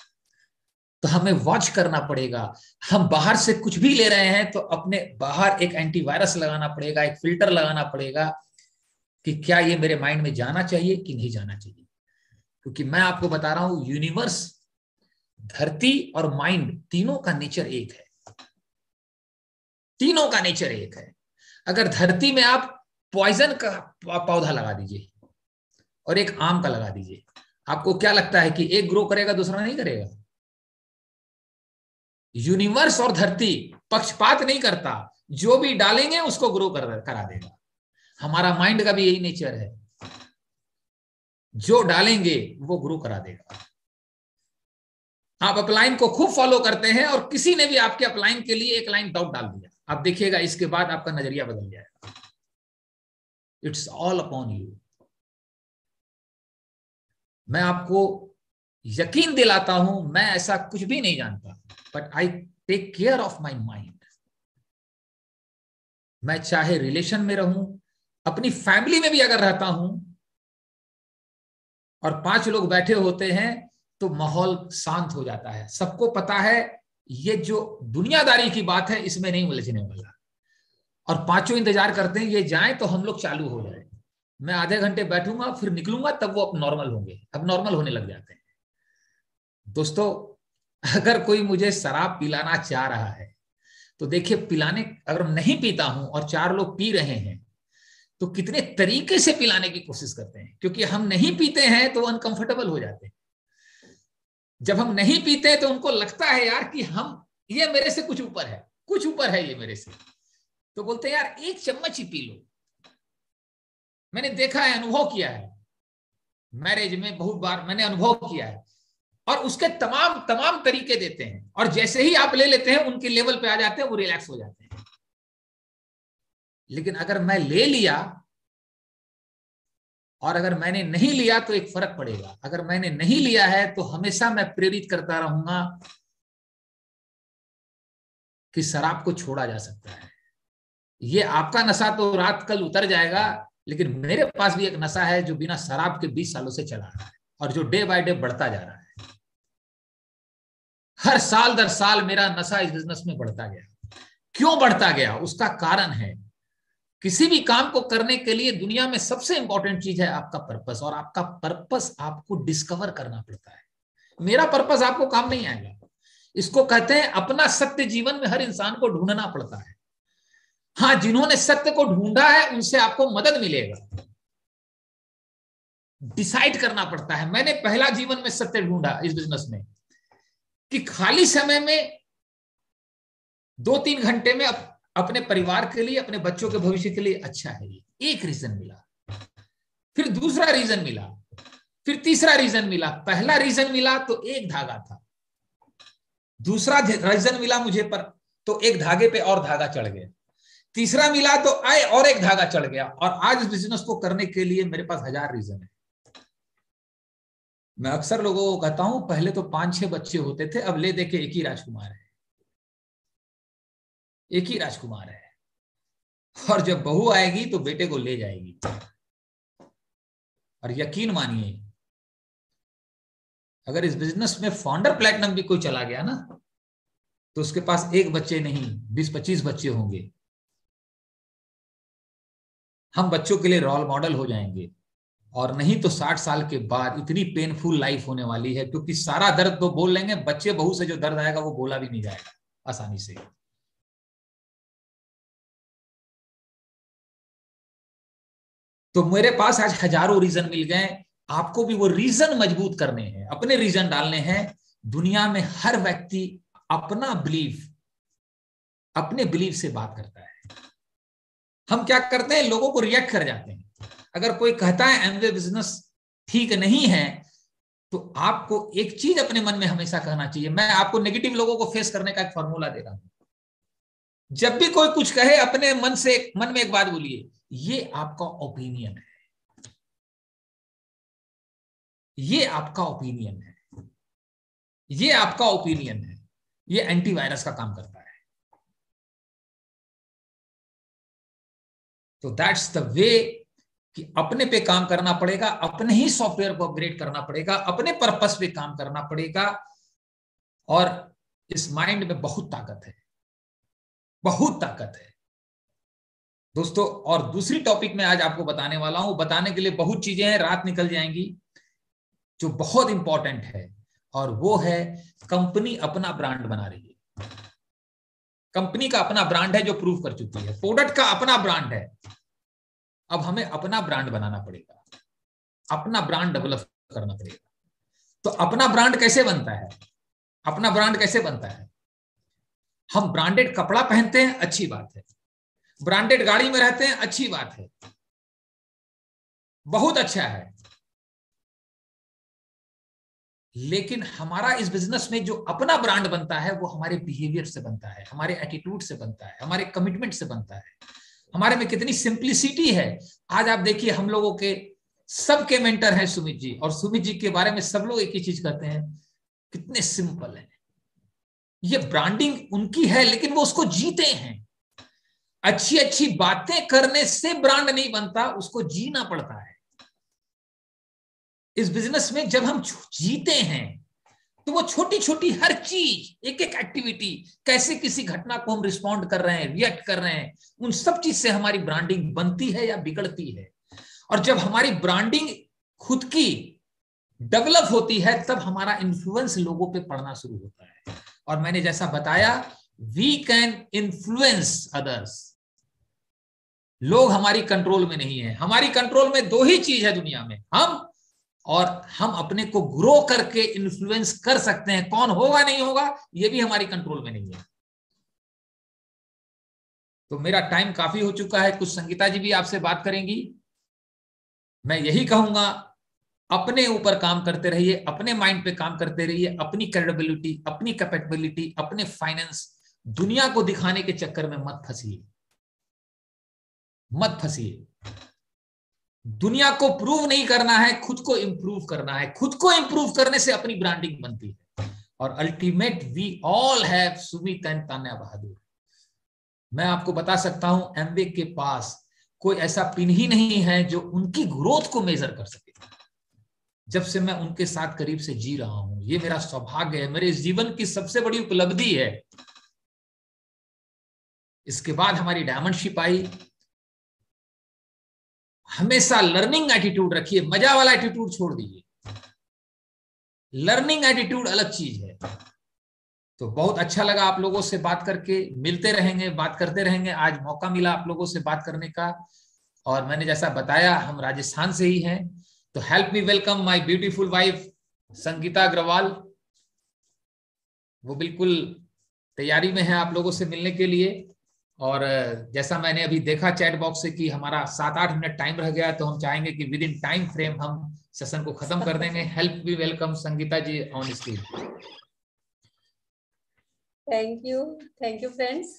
तो हमें वॉच करना पड़ेगा। हम बाहर से कुछ भी ले रहे हैं तो अपने बाहर एक एंटीवायरस लगाना पड़ेगा, एक फिल्टर लगाना पड़ेगा कि क्या ये मेरे माइंड में जाना चाहिए कि नहीं जाना चाहिए। क्योंकि मैं आपको बता रहा हूं यूनिवर्स, धरती और माइंड तीनों का नेचर एक है, तीनों का नेचर एक है। अगर धरती में आप पॉइजन का पौधा लगा दीजिए और एक आम का लगा दीजिए, आपको क्या लगता है कि एक ग्रो करेगा दूसरा नहीं करेगा? यूनिवर्स और धरती पक्षपात नहीं करता, जो भी डालेंगे उसको ग्रो करा देगा। हमारा माइंड का भी यही नेचर है, जो डालेंगे वो ग्रो करा देगा। आप अपलाइन को खूब फॉलो करते हैं और किसी ने भी आपके अपलाइन के लिए एक लाइन डाउट डाल दिया, आप देखिएगा इसके बाद आपका नजरिया बदल जाएगा। It's all upon you. मैं आपको यकीन दिलाता हूं, मैं ऐसा कुछ भी नहीं जानता, but I take care of my mind. मैं चाहे रिलेशन में रहूं, अपनी फैमिली में भी अगर रहता हूं और 5 लोग बैठे होते हैं तो माहौल शांत हो जाता है। सबको पता है ये जो दुनियादारी की बात है इसमें नहीं उलझने वाला, और 5 इंतजार करते हैं ये जाएं तो हम लोग चालू हो जाए। मैं आधे घंटे बैठूंगा फिर निकलूंगा, तब वो अब नॉर्मल होंगे, अब नॉर्मल होने लग जाते हैं। दोस्तों, अगर कोई मुझे शराब पिलाना चाह रहा है तो देखिए, पिलाने अगर नहीं पीता हूं और 4 लोग पी रहे हैं तो कितने तरीके से पिलाने की कोशिश करते हैं, क्योंकि हम नहीं पीते हैं तो अनकंफर्टेबल हो जाते हैं। जब हम नहीं पीते तो उनको लगता है यार कि ये मेरे से कुछ ऊपर है, कुछ ऊपर है ये मेरे से, तो बोलते हैं यार 1 चम्मच ही पी लो। मैंने देखा है, अनुभव किया है, मैरिज में बहुत बार मैंने अनुभव किया है। और उसके तमाम तरीके देते हैं, और जैसे ही आप ले लेते हैं उनके लेवल पे आ जाते हैं, वो रिलैक्स हो जाते हैं। लेकिन अगर मैं ले लिया और अगर मैंने नहीं लिया तो एक फर्क पड़ेगा। अगर मैंने नहीं लिया है तो हमेशा मैं प्रेरित करता रहूंगा कि शराब को छोड़ा जा सकता है। ये आपका नशा तो रात कल उतर जाएगा, लेकिन मेरे पास भी एक नशा है जो बिना शराब के 20 सालों से चला रहा है और जो डे बाय डे बढ़ता जा रहा है। हर साल दर साल मेरा नशा इस बिजनेस में बढ़ता गया। क्यों बढ़ता गया? उसका कारण है, किसी भी काम को करने के लिए दुनिया में सबसे इंपॉर्टेंट चीज है आपका पर्पस, और आपका पर्पस आपको डिस्कवर करना पड़ता है। मेरा पर्पस आपको काम नहीं आएगा। इसको कहते हैं अपना सत्य। जीवन में हर इंसान को ढूंढना पड़ता है। हाँ, जिन्होंने सत्य को ढूंढा है उनसे आपको मदद मिलेगा। डिसाइड करना पड़ता है। मैंने पहला जीवन में सत्य ढूंढा इस बिजनेस में कि खाली समय में 2-3 घंटे में अपने परिवार के लिए, अपने बच्चों के भविष्य के लिए अच्छा है। ये एक रीजन मिला, फिर दूसरा रीजन मिला, फिर तीसरा रीजन मिला। पहला रीजन मिला तो एक धागा था, दूसरा रीजन मिला मुझे पर तो एक धागे पे और धागा चढ़ गया, तीसरा मिला तो आए और एक धागा चढ़ गया, और आज इस बिजनेस को करने के लिए मेरे पास 1000 रीजन है। मैं अक्सर लोगों को कहता हूं पहले तो 5-6 बच्चे होते थे, अब ले देखे एक ही राजकुमार है, एक ही राजकुमार है। और जब बहू आएगी तो बेटे को ले जाएगी। और यकीन मानिए, अगर इस बिजनेस में फाउंडर प्लैटिनम भी कोई चला गया ना तो उसके पास 1 बच्चे नहीं 20-25 बच्चे होंगे। हम बच्चों के लिए रोल मॉडल हो जाएंगे, और नहीं तो 60 साल के बाद इतनी पेनफुल लाइफ होने वाली है, क्योंकि सारा दर्द तो बोल लेंगे, बच्चे बहू से जो दर्द आएगा वो बोला भी नहीं जाएगा आसानी से। तो मेरे पास आज हजारों रीजन मिल गए। आपको भी वो रीजन मजबूत करने हैं, अपने रीजन डालने हैं। दुनिया में हर व्यक्ति अपने बिलीव से बात करता है। हम क्या करते हैं, लोगों को रिएक्ट कर जाते हैं। अगर कोई कहता है एमवे बिजनेस ठीक नहीं है, तो आपको एक चीज अपने मन में हमेशा कहना चाहिए। मैं आपको नेगेटिव लोगों को फेस करने का एक फॉर्मूला दे रहा हूं। जब भी कोई कुछ कहे, अपने मन में एक बात बोलिए, ये आपका ओपिनियन है, ये आपका ओपिनियन है, ये आपका ओपिनियन है। ये एंटीवायरस का काम करता है। तो दैट्स द वे कि अपने पे काम करना पड़ेगा, अपने ही सॉफ्टवेयर को अपग्रेड करना पड़ेगा, अपने पर्पस पे काम करना पड़ेगा। और इस माइंड में बहुत ताकत है, बहुत ताकत है दोस्तों। और दूसरी टॉपिक में आज आपको बताने वाला हूं। बताने के लिए बहुत चीजें हैं, रात निकल जाएंगी। जो बहुत इंपॉर्टेंट है, और वो है कंपनी अपना ब्रांड बना रही है। कंपनी का अपना ब्रांड है जो प्रूव कर चुकी है। प्रोडक्ट का अपना ब्रांड है। अब हमें अपना ब्रांड बनाना पड़ेगा, अपना ब्रांड डेवलप करना पड़ेगा। तो अपना ब्रांड कैसे बनता है? अपना ब्रांड कैसे बनता है? हम ब्रांडेड कपड़ा पहनते हैं, अच्छी बात है। ब्रांडेड गाड़ी में रहते हैं, अच्छी बात है, बहुत अच्छा है। लेकिन हमारा इस बिजनेस में जो अपना ब्रांड बनता है, वो हमारे बिहेवियर से बनता है, हमारे एटीट्यूड से बनता है, हमारे कमिटमेंट से बनता है, हमारे में कितनी सिंप्लिसिटी है। आज आप देखिए, हम लोगों के सबके मेंटर हैं सुमित जी, और सुमित जी के बारे में सब लोग एक ही चीज कहते हैं, कितने सिंपल है। ये ब्रांडिंग उनकी है, लेकिन वो उसको जीते हैं। अच्छी अच्छी बातें करने से ब्रांड नहीं बनता, उसको जीना पड़ता है। इस बिजनेस में जब हम जीते हैं, तो वो छोटी छोटी हर चीज, एक एक एक्टिविटी, कैसे किसी घटना को हम रिस्पॉन्ड कर रहे हैं, रिएक्ट कर रहे हैं, उन सब चीज से हमारी ब्रांडिंग बनती है या बिगड़ती है। और जब हमारी ब्रांडिंग खुद की डेवलप होती है, तब हमारा इन्फ्लुएंस लोगों पे पड़ना शुरू होता है। और मैंने जैसा बताया, वी कैन इन्फ्लुएंस अदर्स। लोग हमारी कंट्रोल में नहीं है। हमारी कंट्रोल में दो ही चीज है दुनिया में, हम अपने को ग्रो करके इन्फ्लुएंस कर सकते हैं। कौन होगा नहीं होगा, ये भी हमारी कंट्रोल में नहीं है। तो मेरा टाइम काफी हो चुका है। कुछ संगीता जी भी आपसे बात करेंगी। मैं यही कहूंगा, अपने ऊपर काम करते रहिए, अपने माइंड पे काम करते रहिए, अपनी क्रेडिबिलिटी, अपनी कैपेबिलिटी, अपने फाइनेंस, दुनिया को दिखाने के चक्कर में मत फंसिए, मत फंसिए। दुनिया को प्रूव नहीं करना है, खुद को इंप्रूव करना है। खुद को इंप्रूव करने से अपनी ब्रांडिंग बनती है। और ultimate we all have Sumit and Tanya Bahadur. मैं आपको बता सकता हूं, एमवे के पास कोई ऐसा पिन ही नहीं है जो उनकी ग्रोथ को मेजर कर सके। जब से मैं उनके साथ करीब से जी रहा हूं, ये मेरा सौभाग्य है, मेरे जीवन की सबसे बड़ी उपलब्धि है। इसके बाद हमारी डायमंडशिप आई। हमेशा लर्निंग एटीट्यूड रखिए, मजा वाला एटीट्यूड छोड़ दीजिए। लर्निंग एटीट्यूड अलग चीज है। तो बहुत अच्छा लगा आप लोगों से बात करके। मिलते रहेंगे, बात करते रहेंगे। आज मौका मिला आप लोगों से बात करने का। और मैंने जैसा बताया, हम राजस्थान से ही हैं। तो help me welcome my beautiful wife Sangeeta Agarwal. वो बिल्कुल तैयारी में है आप लोगों से मिलने के लिए। और जैसा मैंने अभी देखा चैट बॉक्स से कि हमारा 7-8 मिनट टाइम रह गया, तो हम चाहेंगे कि विद इन टाइम फ्रेम हम सेशन को खत्म कर देंगे। Help me welcome Sangeeta ji on screen. Thank you friends.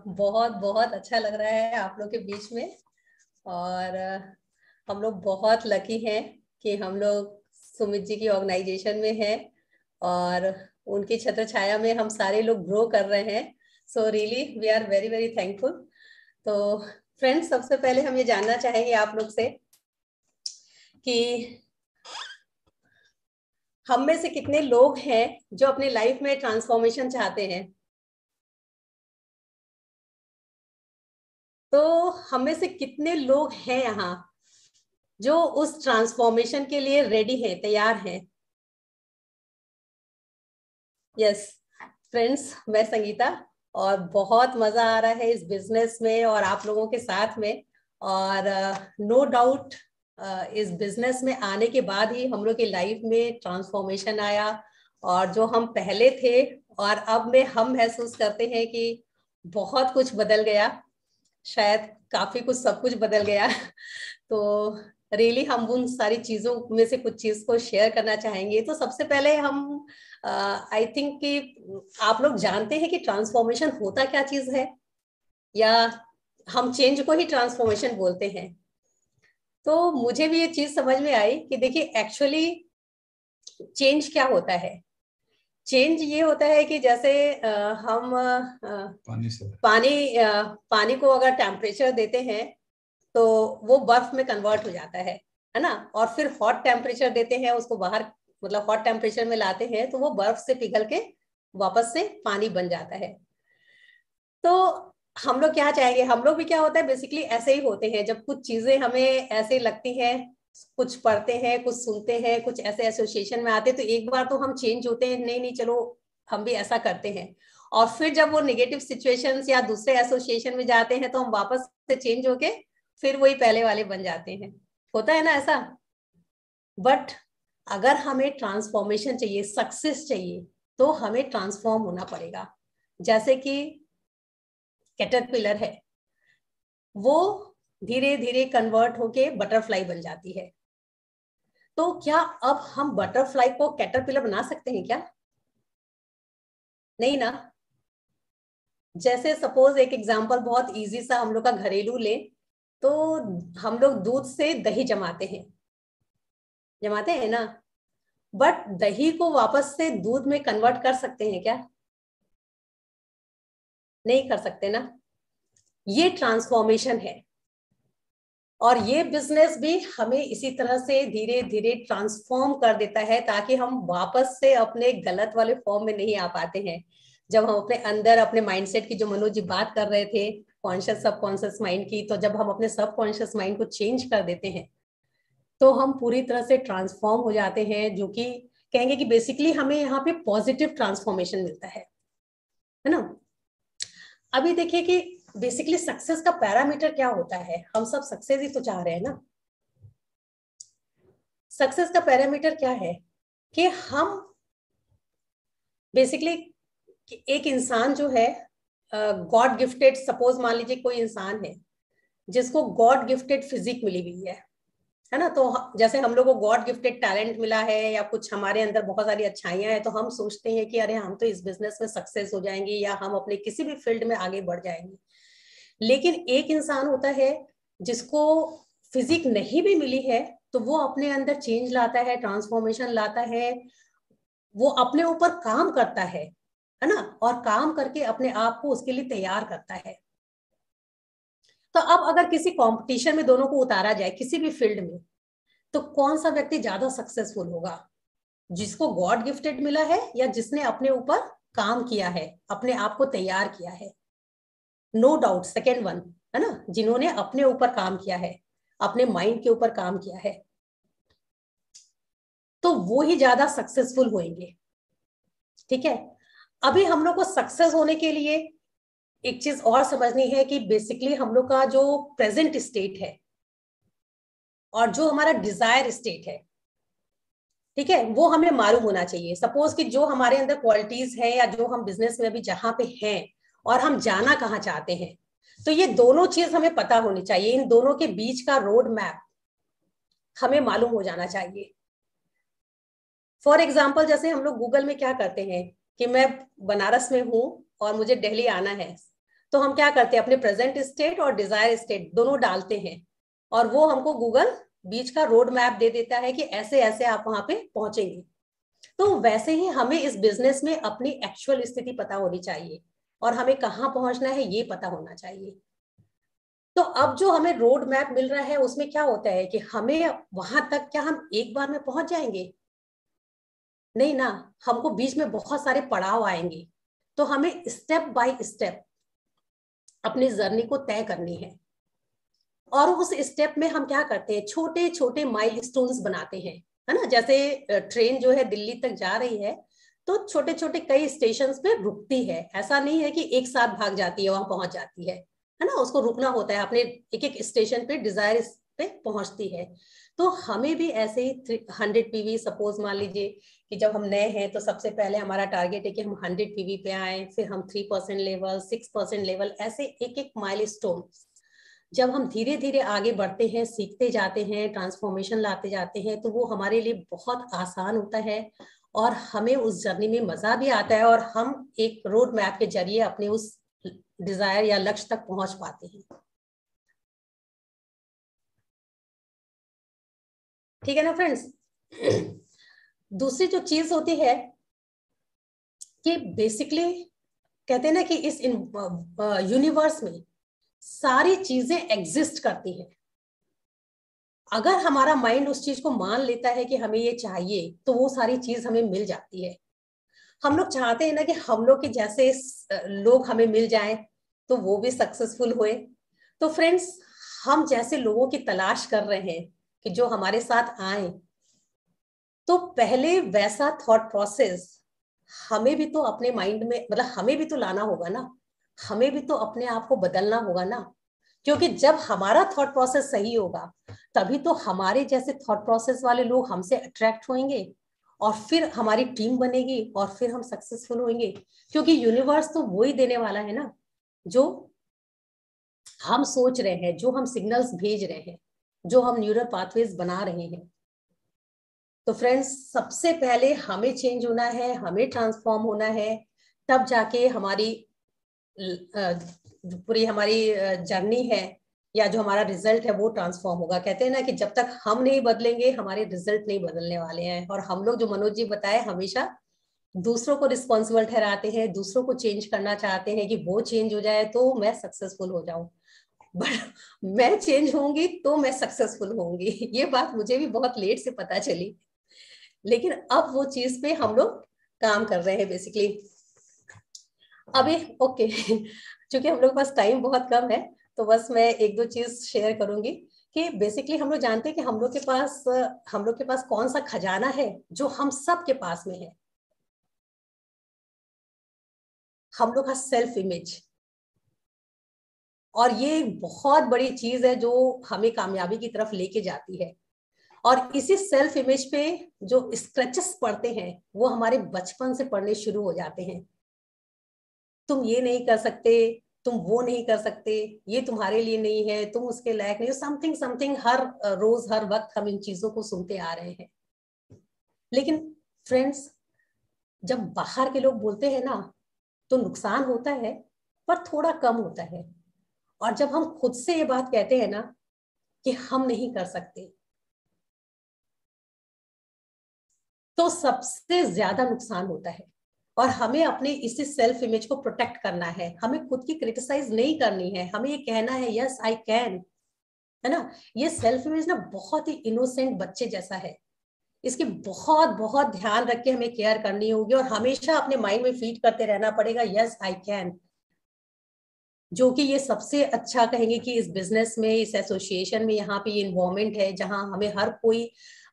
बहुत बहुत अच्छा लग रहा है आप लोग के बीच में। और हम लोग बहुत लकी हैं कि हम लोग सुमित जी की ऑर्गेनाइजेशन में हैं और उनकी छत्र छाया में हम सारे लोग ग्रो कर रहे हैं। So really we are very very thankful. तो फ्रेंड्स, सबसे पहले हम ये जानना चाहेंगे आप लोग से कि हम में से कितने लोग हैं जो अपने लाइफ में ट्रांसफॉर्मेशन चाहते हैं। तो हम में से कितने लोग हैं यहाँ जो उस ट्रांसफॉर्मेशन के लिए रेडी हैं, तैयार हैं? यस फ्रेंड्स, मैं संगीता, और बहुत मजा आ रहा है इस बिजनेस में और आप लोगों के साथ में। और नो डाउट इस बिजनेस में आने के बाद ही हम लोग की लाइफ में ट्रांसफॉर्मेशन आया। और जो हम पहले थे और अब में हम महसूस करते हैं कि बहुत कुछ बदल गया। शायद काफी कुछ, सब कुछ बदल गया। तो रियली हम उन सारी चीजों में से कुछ चीज को शेयर करना चाहेंगे। तो सबसे पहले हम आई थिंक कि आप लोग जानते हैं कि ट्रांसफॉर्मेशन होता क्या चीज है, या हम चेंज को ही ट्रांसफॉर्मेशन बोलते हैं। तो मुझे भी ये चीज समझ में आई कि देखिए एक्चुअली चेंज क्या होता है। चेंज ये होता है कि जैसे हम पानी को अगर टेम्परेचर देते हैं तो वो बर्फ में कन्वर्ट हो जाता है ना, और फिर हॉट टेम्परेचर देते हैं उसको बाहर, मतलब हॉट टेम्परेचर में लाते हैं तो वो बर्फ से पिघल के वापस से पानी बन जाता है। तो हम लोग क्या चाहेंगे, हम लोग भी क्या होता है बेसिकली ऐसे ही होते हैं। जब कुछ चीजें हमें ऐसे लगती हैं, कुछ पढ़ते हैं, कुछ सुनते हैं, कुछ ऐसे एसोसिएशन में आते हैं, तो एक बार तो हम चेंज होते हैं, नहीं नहीं चलो हम भी ऐसा करते हैं। और फिर जब वो नेगेटिव सिचुएशंस या दूसरे एसोसिएशन में जाते हैं तो हम वापस से चेंज होके फिर वही पहले वाले बन जाते हैं। होता है ना ऐसा। बट अगर हमें ट्रांसफॉर्मेशन चाहिए, सक्सेस चाहिए, तो हमें ट्रांसफॉर्म होना पड़ेगा। जैसे कि कैटरपिलर है, वो धीरे धीरे कन्वर्ट होके बटरफ्लाई बन जाती है। तो क्या अब हम बटरफ्लाई को कैटरपिलर बना सकते हैं क्या? नहीं ना। जैसे सपोज एक एग्जांपल बहुत इजी सा हम लोग का घरेलू ले, तो हम लोग दूध से दही जमाते हैं ना, बट दही को वापस से दूध में कन्वर्ट कर सकते हैं क्या? नहीं कर सकते ना। ये ट्रांसफॉर्मेशन है। और ये बिजनेस भी हमें इसी तरह से धीरे धीरे ट्रांसफॉर्म कर देता है, ताकि हम वापस से अपने गलत वाले फॉर्म में नहीं आ पाते हैं। जब हम अपने अंदर अपने माइंडसेट की, जो मनोज जी बात कर रहे थे, कॉन्शियस सबकॉन्शियस माइंड की, तो जब हम अपने सबकॉन्शियस माइंड को चेंज कर देते हैं तो हम पूरी तरह से ट्रांसफॉर्म हो जाते हैं, जो कि कहेंगे कि बेसिकली हमें यहाँ पे पॉजिटिव ट्रांसफॉर्मेशन मिलता है ना। अभी देखिए कि बेसिकली सक्सेस का पैरामीटर क्या होता है। हम सब सक्सेस ही तो चाह रहे हैं ना। सक्सेस का पैरामीटर क्या है कि हम बेसिकली एक इंसान जो है गॉड गिफ्टेड, सपोज मान लीजिए कोई इंसान है जिसको गॉड गिफ्टेड फिजिक मिली हुई है ना। तो जैसे हम लोग को गॉड गिफ्टेड टैलेंट मिला है या कुछ हमारे अंदर बहुत सारी अच्छाइयां हैं, तो हम सोचते हैं कि अरे हम तो इस बिजनेस में सक्सेस हो जाएंगे या हम अपने किसी भी फील्ड में आगे बढ़ जाएंगे। लेकिन एक इंसान होता है जिसको फिजिक नहीं भी मिली है, तो वो अपने अंदर चेंज लाता है, ट्रांसफॉर्मेशन लाता है, वो अपने ऊपर काम करता है ना, और काम करके अपने आप को उसके लिए तैयार करता है। तो अब अगर किसी कंपटीशन में दोनों को उतारा जाए किसी भी फील्ड में, तो कौन सा व्यक्ति ज्यादा सक्सेसफुल होगा? जिसको गॉड गिफ्टेड मिला है या जिसने अपने ऊपर काम किया है, अपने आप को तैयार किया है? नो डाउट सेकेंड वन, है ना, जिन्होंने अपने ऊपर काम किया है, अपने माइंड के ऊपर काम किया है, तो वो ही ज्यादा सक्सेसफुल होंगे। ठीक है। अभी हम लोग को सक्सेस होने के लिए एक चीज और समझनी है कि बेसिकली हम लोग का जो प्रेजेंट स्टेट है और जो हमारा डिजायर स्टेट है, ठीक है, वो हमें मालूम होना चाहिए। सपोज कि जो हमारे अंदर क्वालिटीज है या जो हम बिजनेस में अभी जहां पे हैं और हम जाना कहाँ चाहते हैं, तो ये दोनों चीज हमें पता होनी चाहिए। इन दोनों के बीच का रोड मैप हमें मालूम हो जाना चाहिए। फॉर एग्जाम्पल जैसे हम लोग गूगल में क्या करते हैं कि मैं बनारस में हूं और मुझे दिल्ली आना है, तो हम क्या करते हैं, अपने प्रेजेंट स्टेट और डिजायर स्टेट दोनों डालते हैं, और वो हमको गूगल बीच का रोड मैप दे देता है कि ऐसे ऐसे आप वहां पे पहुंचेंगे। तो वैसे ही हमें इस बिजनेस में अपनी एक्चुअल स्थिति पता होनी चाहिए और हमें कहाँ पहुंचना है ये पता होना चाहिए। तो अब जो हमें रोड मैप मिल रहा है उसमें क्या होता है कि हमें वहां तक क्या हम एक बार में पहुंच जाएंगे? नहीं ना, हमको बीच में बहुत सारे पड़ाव आएंगे। तो हमें स्टेप बाय स्टेप अपनी जर्नी को तय करनी है, और उस स्टेप में हम क्या करते हैं, छोटे छोटे माइलस्टोन्स बनाते हैं, है ना। जैसे ट्रेन जो है दिल्ली तक जा रही है, तो छोटे छोटे कई स्टेशन पे रुकती है। ऐसा नहीं है कि एक साथ भाग जाती है वहां पहुंच जाती है ना, उसको रुकना होता है, अपने एक एक स्टेशन पे डिजायर पे पहुंचती है। तो हमें भी ऐसे ही 100 PV, सपोज मान लीजिए कि जब हम नए हैं तो सबसे पहले हमारा टारगेट है कि हम 100 PV पे आए, फिर हम 3% लेवल, 6% लेवल, ऐसे एक एक माइलस्टोन जब हम धीरे धीरे आगे बढ़ते हैं, सीखते जाते हैं, ट्रांसफॉर्मेशन लाते जाते हैं, तो वो हमारे लिए बहुत आसान होता है और हमें उस जर्नी में मजा भी आता है और हम एक रोड मैप के जरिए अपने उस डिजायर या लक्ष्य तक पहुंच पाते हैं। ठीक है ना फ्रेंड्स? दूसरी जो चीज होती है कि बेसिकली कहते हैं ना कि इस यूनिवर्स में सारी चीजें एग्जिस्ट करती हैं। अगर हमारा माइंड उस चीज को मान लेता है कि हमें ये चाहिए, तो वो सारी चीज हमें मिल जाती है। हम लोग चाहते हैं ना कि हम लोग के जैसे लोग हमें मिल जाएं, तो वो भी सक्सेसफुल हुए। तो फ्रेंड्स, हम जैसे लोगों की तलाश कर रहे हैं कि जो हमारे साथ आए, तो पहले वैसा थॉट प्रोसेस हमें भी तो अपने माइंड में, मतलब हमें भी तो लाना होगा ना, हमें भी तो अपने आप को बदलना होगा ना। क्योंकि जब हमारा थॉट प्रोसेस सही होगा, तभी तो हमारे जैसे थॉट प्रोसेस वाले लोग हमसे अट्रैक्ट होंगे और फिर हमारी टीम बनेगी और फिर हम सक्सेसफुल होंगे। क्योंकि यूनिवर्स तो वही देने वाला है ना जो हम सोच रहे हैं, जो हम सिग्नल्स भेज रहे हैं, जो हम न्यूरल पाथवेज बना रहे हैं। तो फ्रेंड्स, सबसे पहले हमें चेंज होना है, हमें ट्रांसफॉर्म होना है, तब जाके हमारी पूरी हमारी जर्नी है या जो हमारा रिजल्ट है वो ट्रांसफॉर्म होगा। कहते हैं ना कि जब तक हम नहीं बदलेंगे, हमारे रिजल्ट नहीं बदलने वाले हैं। और हम लोग, जो मनोज जी बताए, हमेशा दूसरों को रिस्पॉन्सिबल ठहराते हैं, दूसरों को चेंज करना चाहते हैं कि वो चेंज हो जाए तो मैं सक्सेसफुल हो जाऊं। बट मैं चेंज होंगी तो मैं सक्सेसफुल होंगी, ये बात मुझे भी बहुत लेट से पता चली, लेकिन अब वो चीज पे हम लोग काम कर रहे हैं बेसिकली। अभी ओके चूंकि हम लोग के पास टाइम बहुत कम है, तो बस मैं एक दो चीज शेयर करूंगी कि बेसिकली हम लोग जानते हैं कि हम लोग के पास कौन सा खजाना है जो हम सब के पास में है। हम लोग का सेल्फ इमेज, और ये बहुत बड़ी चीज है जो हमें कामयाबी की तरफ लेके जाती है। और इसी सेल्फ इमेज पे जो स्क्रैचेस पड़ते हैं, वो हमारे बचपन से पड़ने शुरू हो जाते हैं। तुम ये नहीं कर सकते, तुम वो नहीं कर सकते, ये तुम्हारे लिए नहीं है, तुम उसके लायक नहीं हो, समथिंग समथिंग। हर रोज हर वक्त हम इन चीजों को सुनते आ रहे हैं। लेकिन फ्रेंड्स, जब बाहर के लोग बोलते हैं ना, तो नुकसान होता है पर थोड़ा कम होता है। और जब हम खुद से ये बात कहते हैं ना कि हम नहीं कर सकते, तो सबसे ज्यादा नुकसान होता है। और हमें अपने इसी सेल्फ इमेज को प्रोटेक्ट करना है, हमें खुद की क्रिटिसाइज नहीं करनी है, हमें ये कहना है यस आई कैन, है ना। ये सेल्फ इमेज ना बहुत ही इनोसेंट बच्चे जैसा है, इसकी बहुत बहुत ध्यान रख के हमें केयर करनी होगी और हमेशा अपने माइंड में फीड करते रहना पड़ेगा यस आई कैन। जो कि ये सबसे अच्छा कहेंगे कि इस बिजनेस में, इस एसोसिएशन में, यहाँ पे ये इन्वायरमेंट है जहाँ हमें हर कोई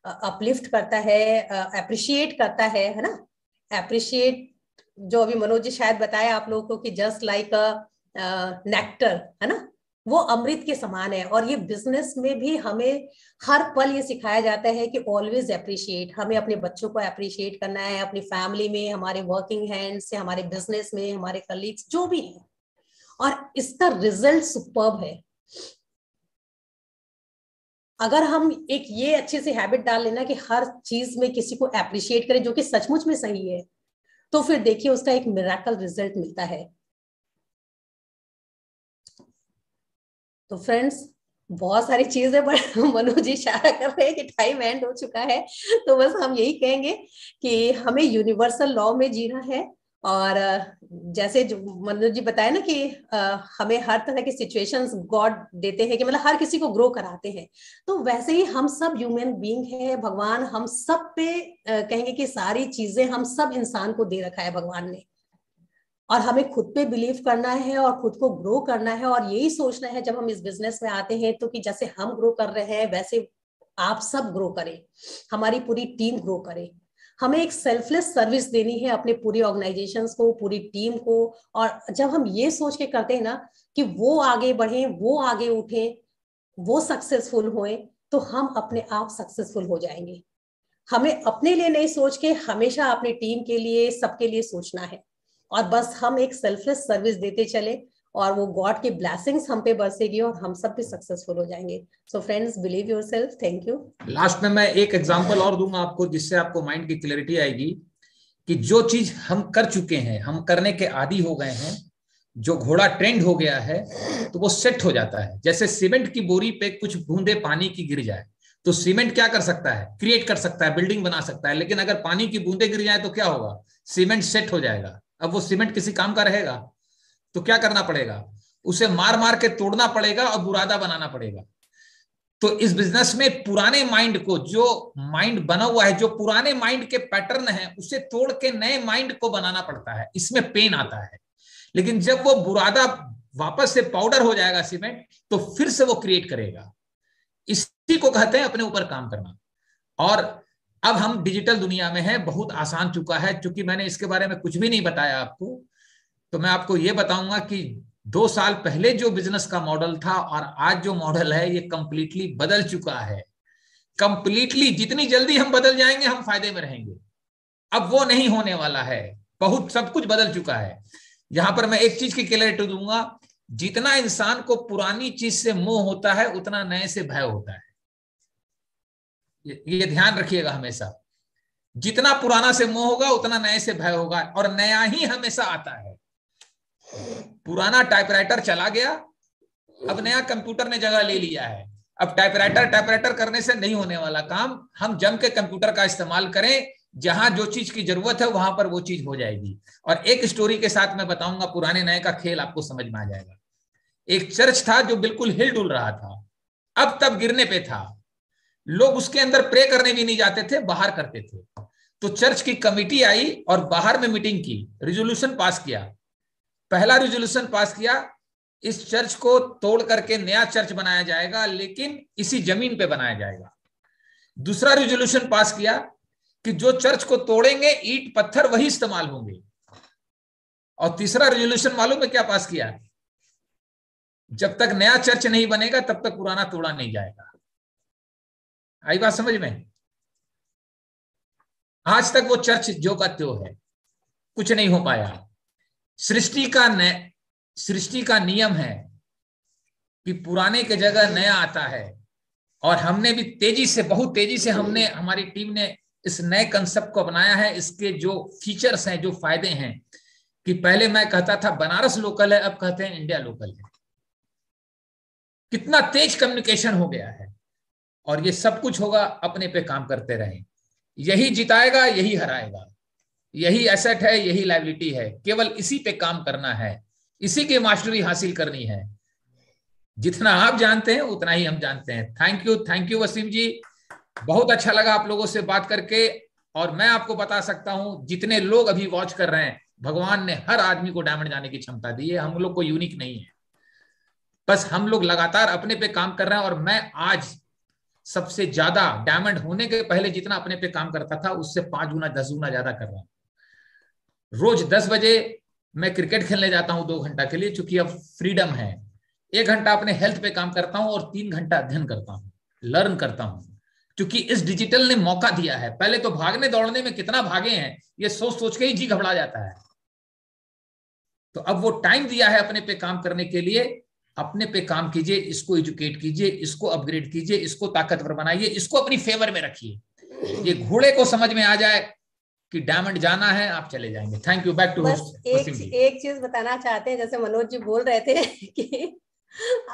अपलिफ्ट करता है, अप्रिशिएट करता है ना। अप्रिशिएट, जो अभी मनोज जी शायद बताया आप लोगों को कि जस्ट लाइक नेक्टर, है ना, वो अमृत के समान है। और ये बिजनेस में भी हमें हर पल ये सिखाया जाता है कि ऑलवेज अप्रिशिएट। हमें अपने बच्चों को अप्रिशिएट करना है, अपनी फैमिली में, हमारे वर्किंग हैंड्स से, हमारे बिजनेस में, हमारे कलीग्स जो भी है। और इसका रिजल्ट सुपर्ब है। अगर हम एक ये अच्छे से हैबिट डाल लेना कि हर चीज में किसी को अप्रिशिएट करें जो कि सचमुच में सही है, तो फिर देखिए उसका एक मिरेकल रिजल्ट मिलता है। तो फ्रेंड्स, बहुत सारी चीजें बट मनोज जी इशारा कर रहे हैं कि टाइम एंड हो चुका है। तो बस हम यही कहेंगे कि हमें यूनिवर्सल लॉ में जीना है। और जैसे जो मनोज जी बताया ना कि हमें हर तरह की सिचुएशंस गॉड देते हैं कि मतलब हर किसी को ग्रो कराते हैं, तो वैसे ही हम सब ह्यूमन बीइंग है, भगवान हम सब पे कहेंगे कि सारी चीजें हम सब इंसान को दे रखा है भगवान ने। और हमें खुद पे बिलीव करना है और खुद को ग्रो करना है और यही सोचना है जब हम इस बिजनेस में आते हैं, तो कि जैसे हम ग्रो कर रहे हैं वैसे आप सब ग्रो करें, हमारी पूरी टीम ग्रो करे। हमें एक सेल्फलेस सर्विस देनी है अपने पूरी ऑर्गेनाइजेशंस को, पूरी टीम को। और जब हम ये सोच के करते हैं ना कि वो आगे बढ़े, वो आगे उठे, वो सक्सेसफुल हुए, तो हम अपने आप सक्सेसफुल हो जाएंगे। हमें अपने लिए नहीं सोच के हमेशा अपनी टीम के लिए, सबके लिए सोचना है। और बस हम एक सेल्फलेस सर्विस देते चले और वो गॉड की ब्लेसिंग्स हम पे बरसेगी और हम सब भी सक्सेसफुल हो जाएंगे। So friends, believe yourself. Thank you. Last में मैं एक एग्जांपल और दूंगा आपको, जिससे आपको माइंड की क्लैरिटी आएगी कि जो चीज हम कर चुके हैं, हम करने के आदी हो गए हैं, जो घोड़ा ट्रेंड हो गया है, तो वो सेट हो जाता है। जैसे सीमेंट की बोरी पे कुछ बूंदे पानी की गिर जाए तो सीमेंट क्या कर सकता है? क्रिएट कर सकता है, बिल्डिंग बना सकता है। लेकिन अगर पानी की बूंदे गिर जाए तो क्या होगा? सीमेंट सेट हो जाएगा। अब वो सीमेंट किसी काम का रहेगा? तो क्या करना पड़ेगा? उसे मार मार के तोड़ना पड़ेगा और बुरादा बनाना पड़ेगा। तो इस बिजनेस में पुराने माइंड को, जो माइंड बना हुआ है, जो पुराने माइंड के पैटर्न है, उसे तोड़ के नए माइंड को बनाना पड़ता है। इसमें पेन आता है। लेकिन जब वो बुरादा वापस से पाउडर हो जाएगा सीमेंट, तो फिर से वो क्रिएट करेगा। इसी को कहते हैं अपने ऊपर काम करना। और अब हम डिजिटल दुनिया में हैं, बहुत आसान चुका है। क्योंकि मैंने इसके बारे में कुछ भी नहीं बताया आपको, तो मैं आपको ये बताऊंगा कि 2 साल पहले जो बिजनेस का मॉडल था और आज जो मॉडल है, ये कंप्लीटली बदल चुका है। कंप्लीटली, जितनी जल्दी हम बदल जाएंगे हम फायदे में रहेंगे। अब वो नहीं होने वाला है। बहुत सब कुछ बदल चुका है। यहां पर मैं एक चीज की क्लैरिटी दूंगा, जितना इंसान को पुरानी चीज से मोह होता है, उतना नए से भय होता है। ये ध्यान रखिएगा हमेशा। जितना पुराना से मोह होगा, उतना नए से भय होगा। और नया ही हमेशा आता है। पुराना टाइपराइटर चला गया, अब नया कंप्यूटर ने जगह ले लिया है। अब टाइपराइटर करने से नहीं होने वाला काम। हम जम के कंप्यूटर का इस्तेमाल करें, जहां जो चीज की जरूरत है वहां पर वो चीज हो जाएगी। और एक स्टोरी के साथ मैं बताऊंगा, पुराने नए का खेल आपको समझ में आ जाएगा। एक चर्च था जो बिल्कुल हिल डुल रहा था, अब तब गिरने पे था। लोग उसके अंदर प्रे करने भी नहीं जाते थे, बाहर करते थे। तो चर्च की कमिटी आई और बाहर में मीटिंग की, रिजोल्यूशन पास किया। पहला रिजोल्यूशन पास किया, इस चर्च को तोड़ करके नया चर्च बनाया जाएगा, लेकिन इसी जमीन पे बनाया जाएगा। दूसरा रिजोल्यूशन पास किया कि जो चर्च को तोड़ेंगे, ईंट पत्थर वही इस्तेमाल होंगे। और तीसरा रिजोल्यूशन मालूम है क्या पास किया? जब तक नया चर्च नहीं बनेगा तब तक पुराना तोड़ा नहीं जाएगा। आई बात समझ में? आज तक वो चर्च जो का त्यो है, कुछ नहीं हो पाया। सृष्टि का नियम है कि पुराने के जगह नया आता है। और हमने भी तेजी से, बहुत तेजी से हमारी टीम ने इस नए कंसेप्ट को अपनाया है। इसके जो फीचर्स हैं, जो फायदे हैं, कि पहले मैं कहता था बनारस लोकल है, अब कहते हैं इंडिया लोकल है। कितना तेज कम्युनिकेशन हो गया है। और ये सब कुछ होगा अपने पे काम करते रहें। यही जिताएगा, यही हराएगा, यही एसेट है, यही लायबिलिटी है। केवल इसी पे काम करना है, इसी की मास्टरी हासिल करनी है। जितना आप जानते हैं उतना ही हम जानते हैं। थैंक यू वसीम जी, बहुत अच्छा लगा आप लोगों से बात करके। और मैं आपको बता सकता हूं, जितने लोग अभी वॉच कर रहे हैं, भगवान ने हर आदमी को डायमंड जाने की क्षमता दी है। हम लोग को यूनिक नहीं है, बस हम लोग लगातार अपने पे काम कर रहे हैं। और मैं आज सबसे ज्यादा डायमंड होने के पहले जितना अपने पे काम करता था, उससे 5 गुना 10 गुना ज्यादा कर रहा हूं। रोज 10 बजे मैं क्रिकेट खेलने जाता हूं 2 घंटा के लिए, चूंकि अब फ्रीडम है। 1 घंटा अपने हेल्थ पे काम करता हूं और 3 घंटा अध्ययन करता हूं, लर्न करता हूं। क्योंकि इस डिजिटल ने मौका दिया है। पहले तो भागने दौड़ने में कितना भागे हैं, ये सोच सोच के ही जी घबरा जाता है। तो अब वो टाइम दिया है अपने पे काम करने के लिए। अपने पे काम कीजिए, इसको एजुकेट कीजिए, इसको अपग्रेड कीजिए, इसको ताकतवर बनाइए, इसको अपनी फेवर में रखिए। ये घोड़े को समझ में आ जाए कि डायमंड जाना है, आप चले जाएंगे। Thank you. Back to host. एक चीज बताना चाहते हैं, जैसे मनोज जी बोल रहे थे कि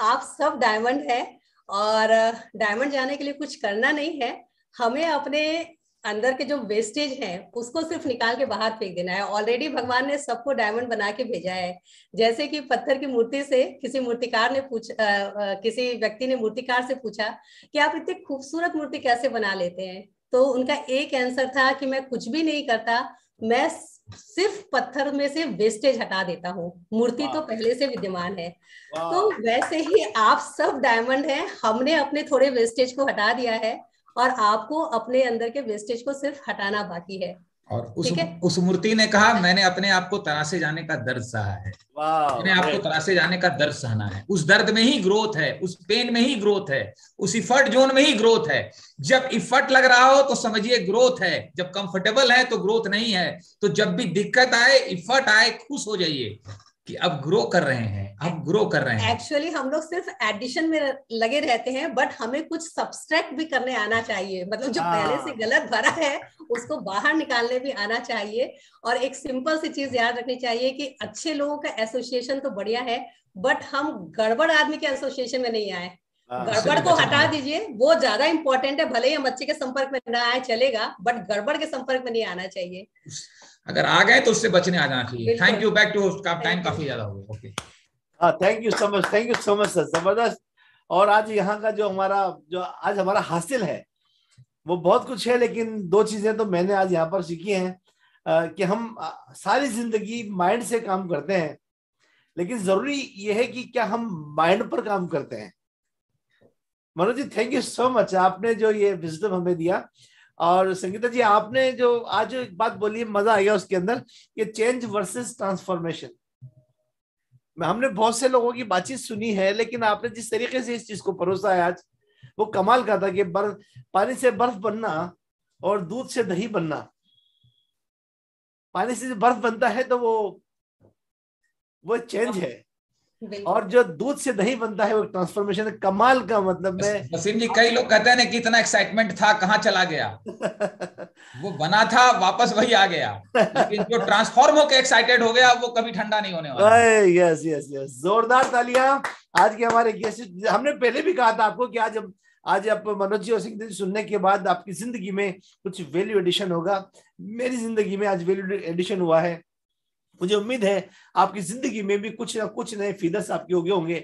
आप सब डायमंड है और डायमंड जाने के लिए कुछ करना नहीं है। हमें अपने अंदर के जो वेस्टेज है उसको सिर्फ निकाल के बाहर फेंक देना है। ऑलरेडी भगवान ने सबको डायमंड बना के भेजा है। जैसे कि पत्थर की मूर्ति से किसी मूर्तिकार ने किसी व्यक्ति ने मूर्तिकार से पूछा कि आप इतनी खूबसूरत मूर्ति कैसे बना लेते हैं, तो उनका एक आंसर था कि मैं कुछ भी नहीं करता, मैं सिर्फ पत्थर में से वेस्टेज हटा देता हूँ, मूर्ति तो पहले से विद्यमान है। तो वैसे ही आप सब डायमंड हैं। हमने अपने थोड़े वेस्टेज को हटा दिया है और आपको अपने अंदर के वेस्टेज को सिर्फ हटाना बाकी है। और उस मूर्ति ने कहा, मैंने अपने आप को तरासे जाने का दर्द सहा है। मैंने आपको तरासे जाने का दर्द सहना है। उस दर्द में ही ग्रोथ है, उस पेन में ही ग्रोथ है, उस इफर्ट जोन में ही ग्रोथ है। जब इफर्ट लग रहा हो तो समझिए ग्रोथ है, जब कंफर्टेबल है तो ग्रोथ नहीं है। तो जब भी दिक्कत आए, इफर्ट आए, खुश हो जाइए कि अब ग्रो कर रहे हैं, अब ग्रो कर रहे हैं। एक्चुअली हम लोग सिर्फ एडिशन में लगे रहते हैं, बट हमें कुछ सब्सट्रैक्ट भी करने आना चाहिए, मतलब जो पहले से गलत भरा है उसको बाहर निकालने भी आना चाहिए। और एक सिंपल सी चीज याद रखनी चाहिए कि अच्छे लोगों का एसोसिएशन तो बढ़िया है, बट हम गड़बड़ आदमी के एसोसिएशन में नहीं आए। गड़बड़ को हटा दीजिए, वो ज्यादा इंपॉर्टेंट है। भले ही हम अच्छे के संपर्क में ना आए चलेगा, बट गड़बड़ के संपर्क में नहीं आना चाहिए। अगर आ गए तो उससे बचने आ जाना चाहिए। Thank you, back to time काफी ज्यादा हो गया। ओके, हाँ, thank you so much sir, जबरदस्त। और आज यहाँ का जो आज हमारा हासिल है वो बहुत कुछ है, लेकिन दो चीजें तो मैंने आज यहाँ पर सीखी हैं कि हम सारी जिंदगी माइंड से काम करते हैं, लेकिन जरूरी ये है कि क्या हम माइंड पर काम करते हैं। Manoj ji, thank you so much, आपने जो ये विजडम हमें दिया। और संगीता जी, आपने जो आज एक बात बोली, मजा आ गया उसके अंदर, कि चेंज वर्सेस ट्रांसफॉर्मेशन। हमने बहुत से लोगों की बातचीत सुनी है, लेकिन आपने जिस तरीके से इस चीज को परोसा है आज, वो कमाल का था कि पानी से बर्फ बनना और दूध से दही बनना। पानी से बर्फ बनता है तो वो चेंज है, और जो दूध से दही बनता है वो ट्रांसफॉर्मेशन है। कमाल का, मतलब मैं वसीम जी, कई लोग कहते हैं ना कि इतना एक्साइटमेंट था, कहाँ चला गया। वो बना था, वापस वही आ गया, लेकिन जो ट्रांसफॉर्म होकर एक्साइटेड हो गया वो कभी ठंडा नहीं होने वाला। यस यस यस, जोरदार तालियां आज के हमारे गेस्ट। हमने पहले भी कहा था आपको कि आज आप मनोज जी और सिंह जी सुनने के बाद आपकी जिंदगी में कुछ वैल्यू एडिशन होगा। मेरी जिंदगी में आज वैल्यू एडिशन हुआ है। मुझे उम्मीद है आपकी जिंदगी में भी कुछ ना कुछ नए फीडर्स आपके हो गए होंगे।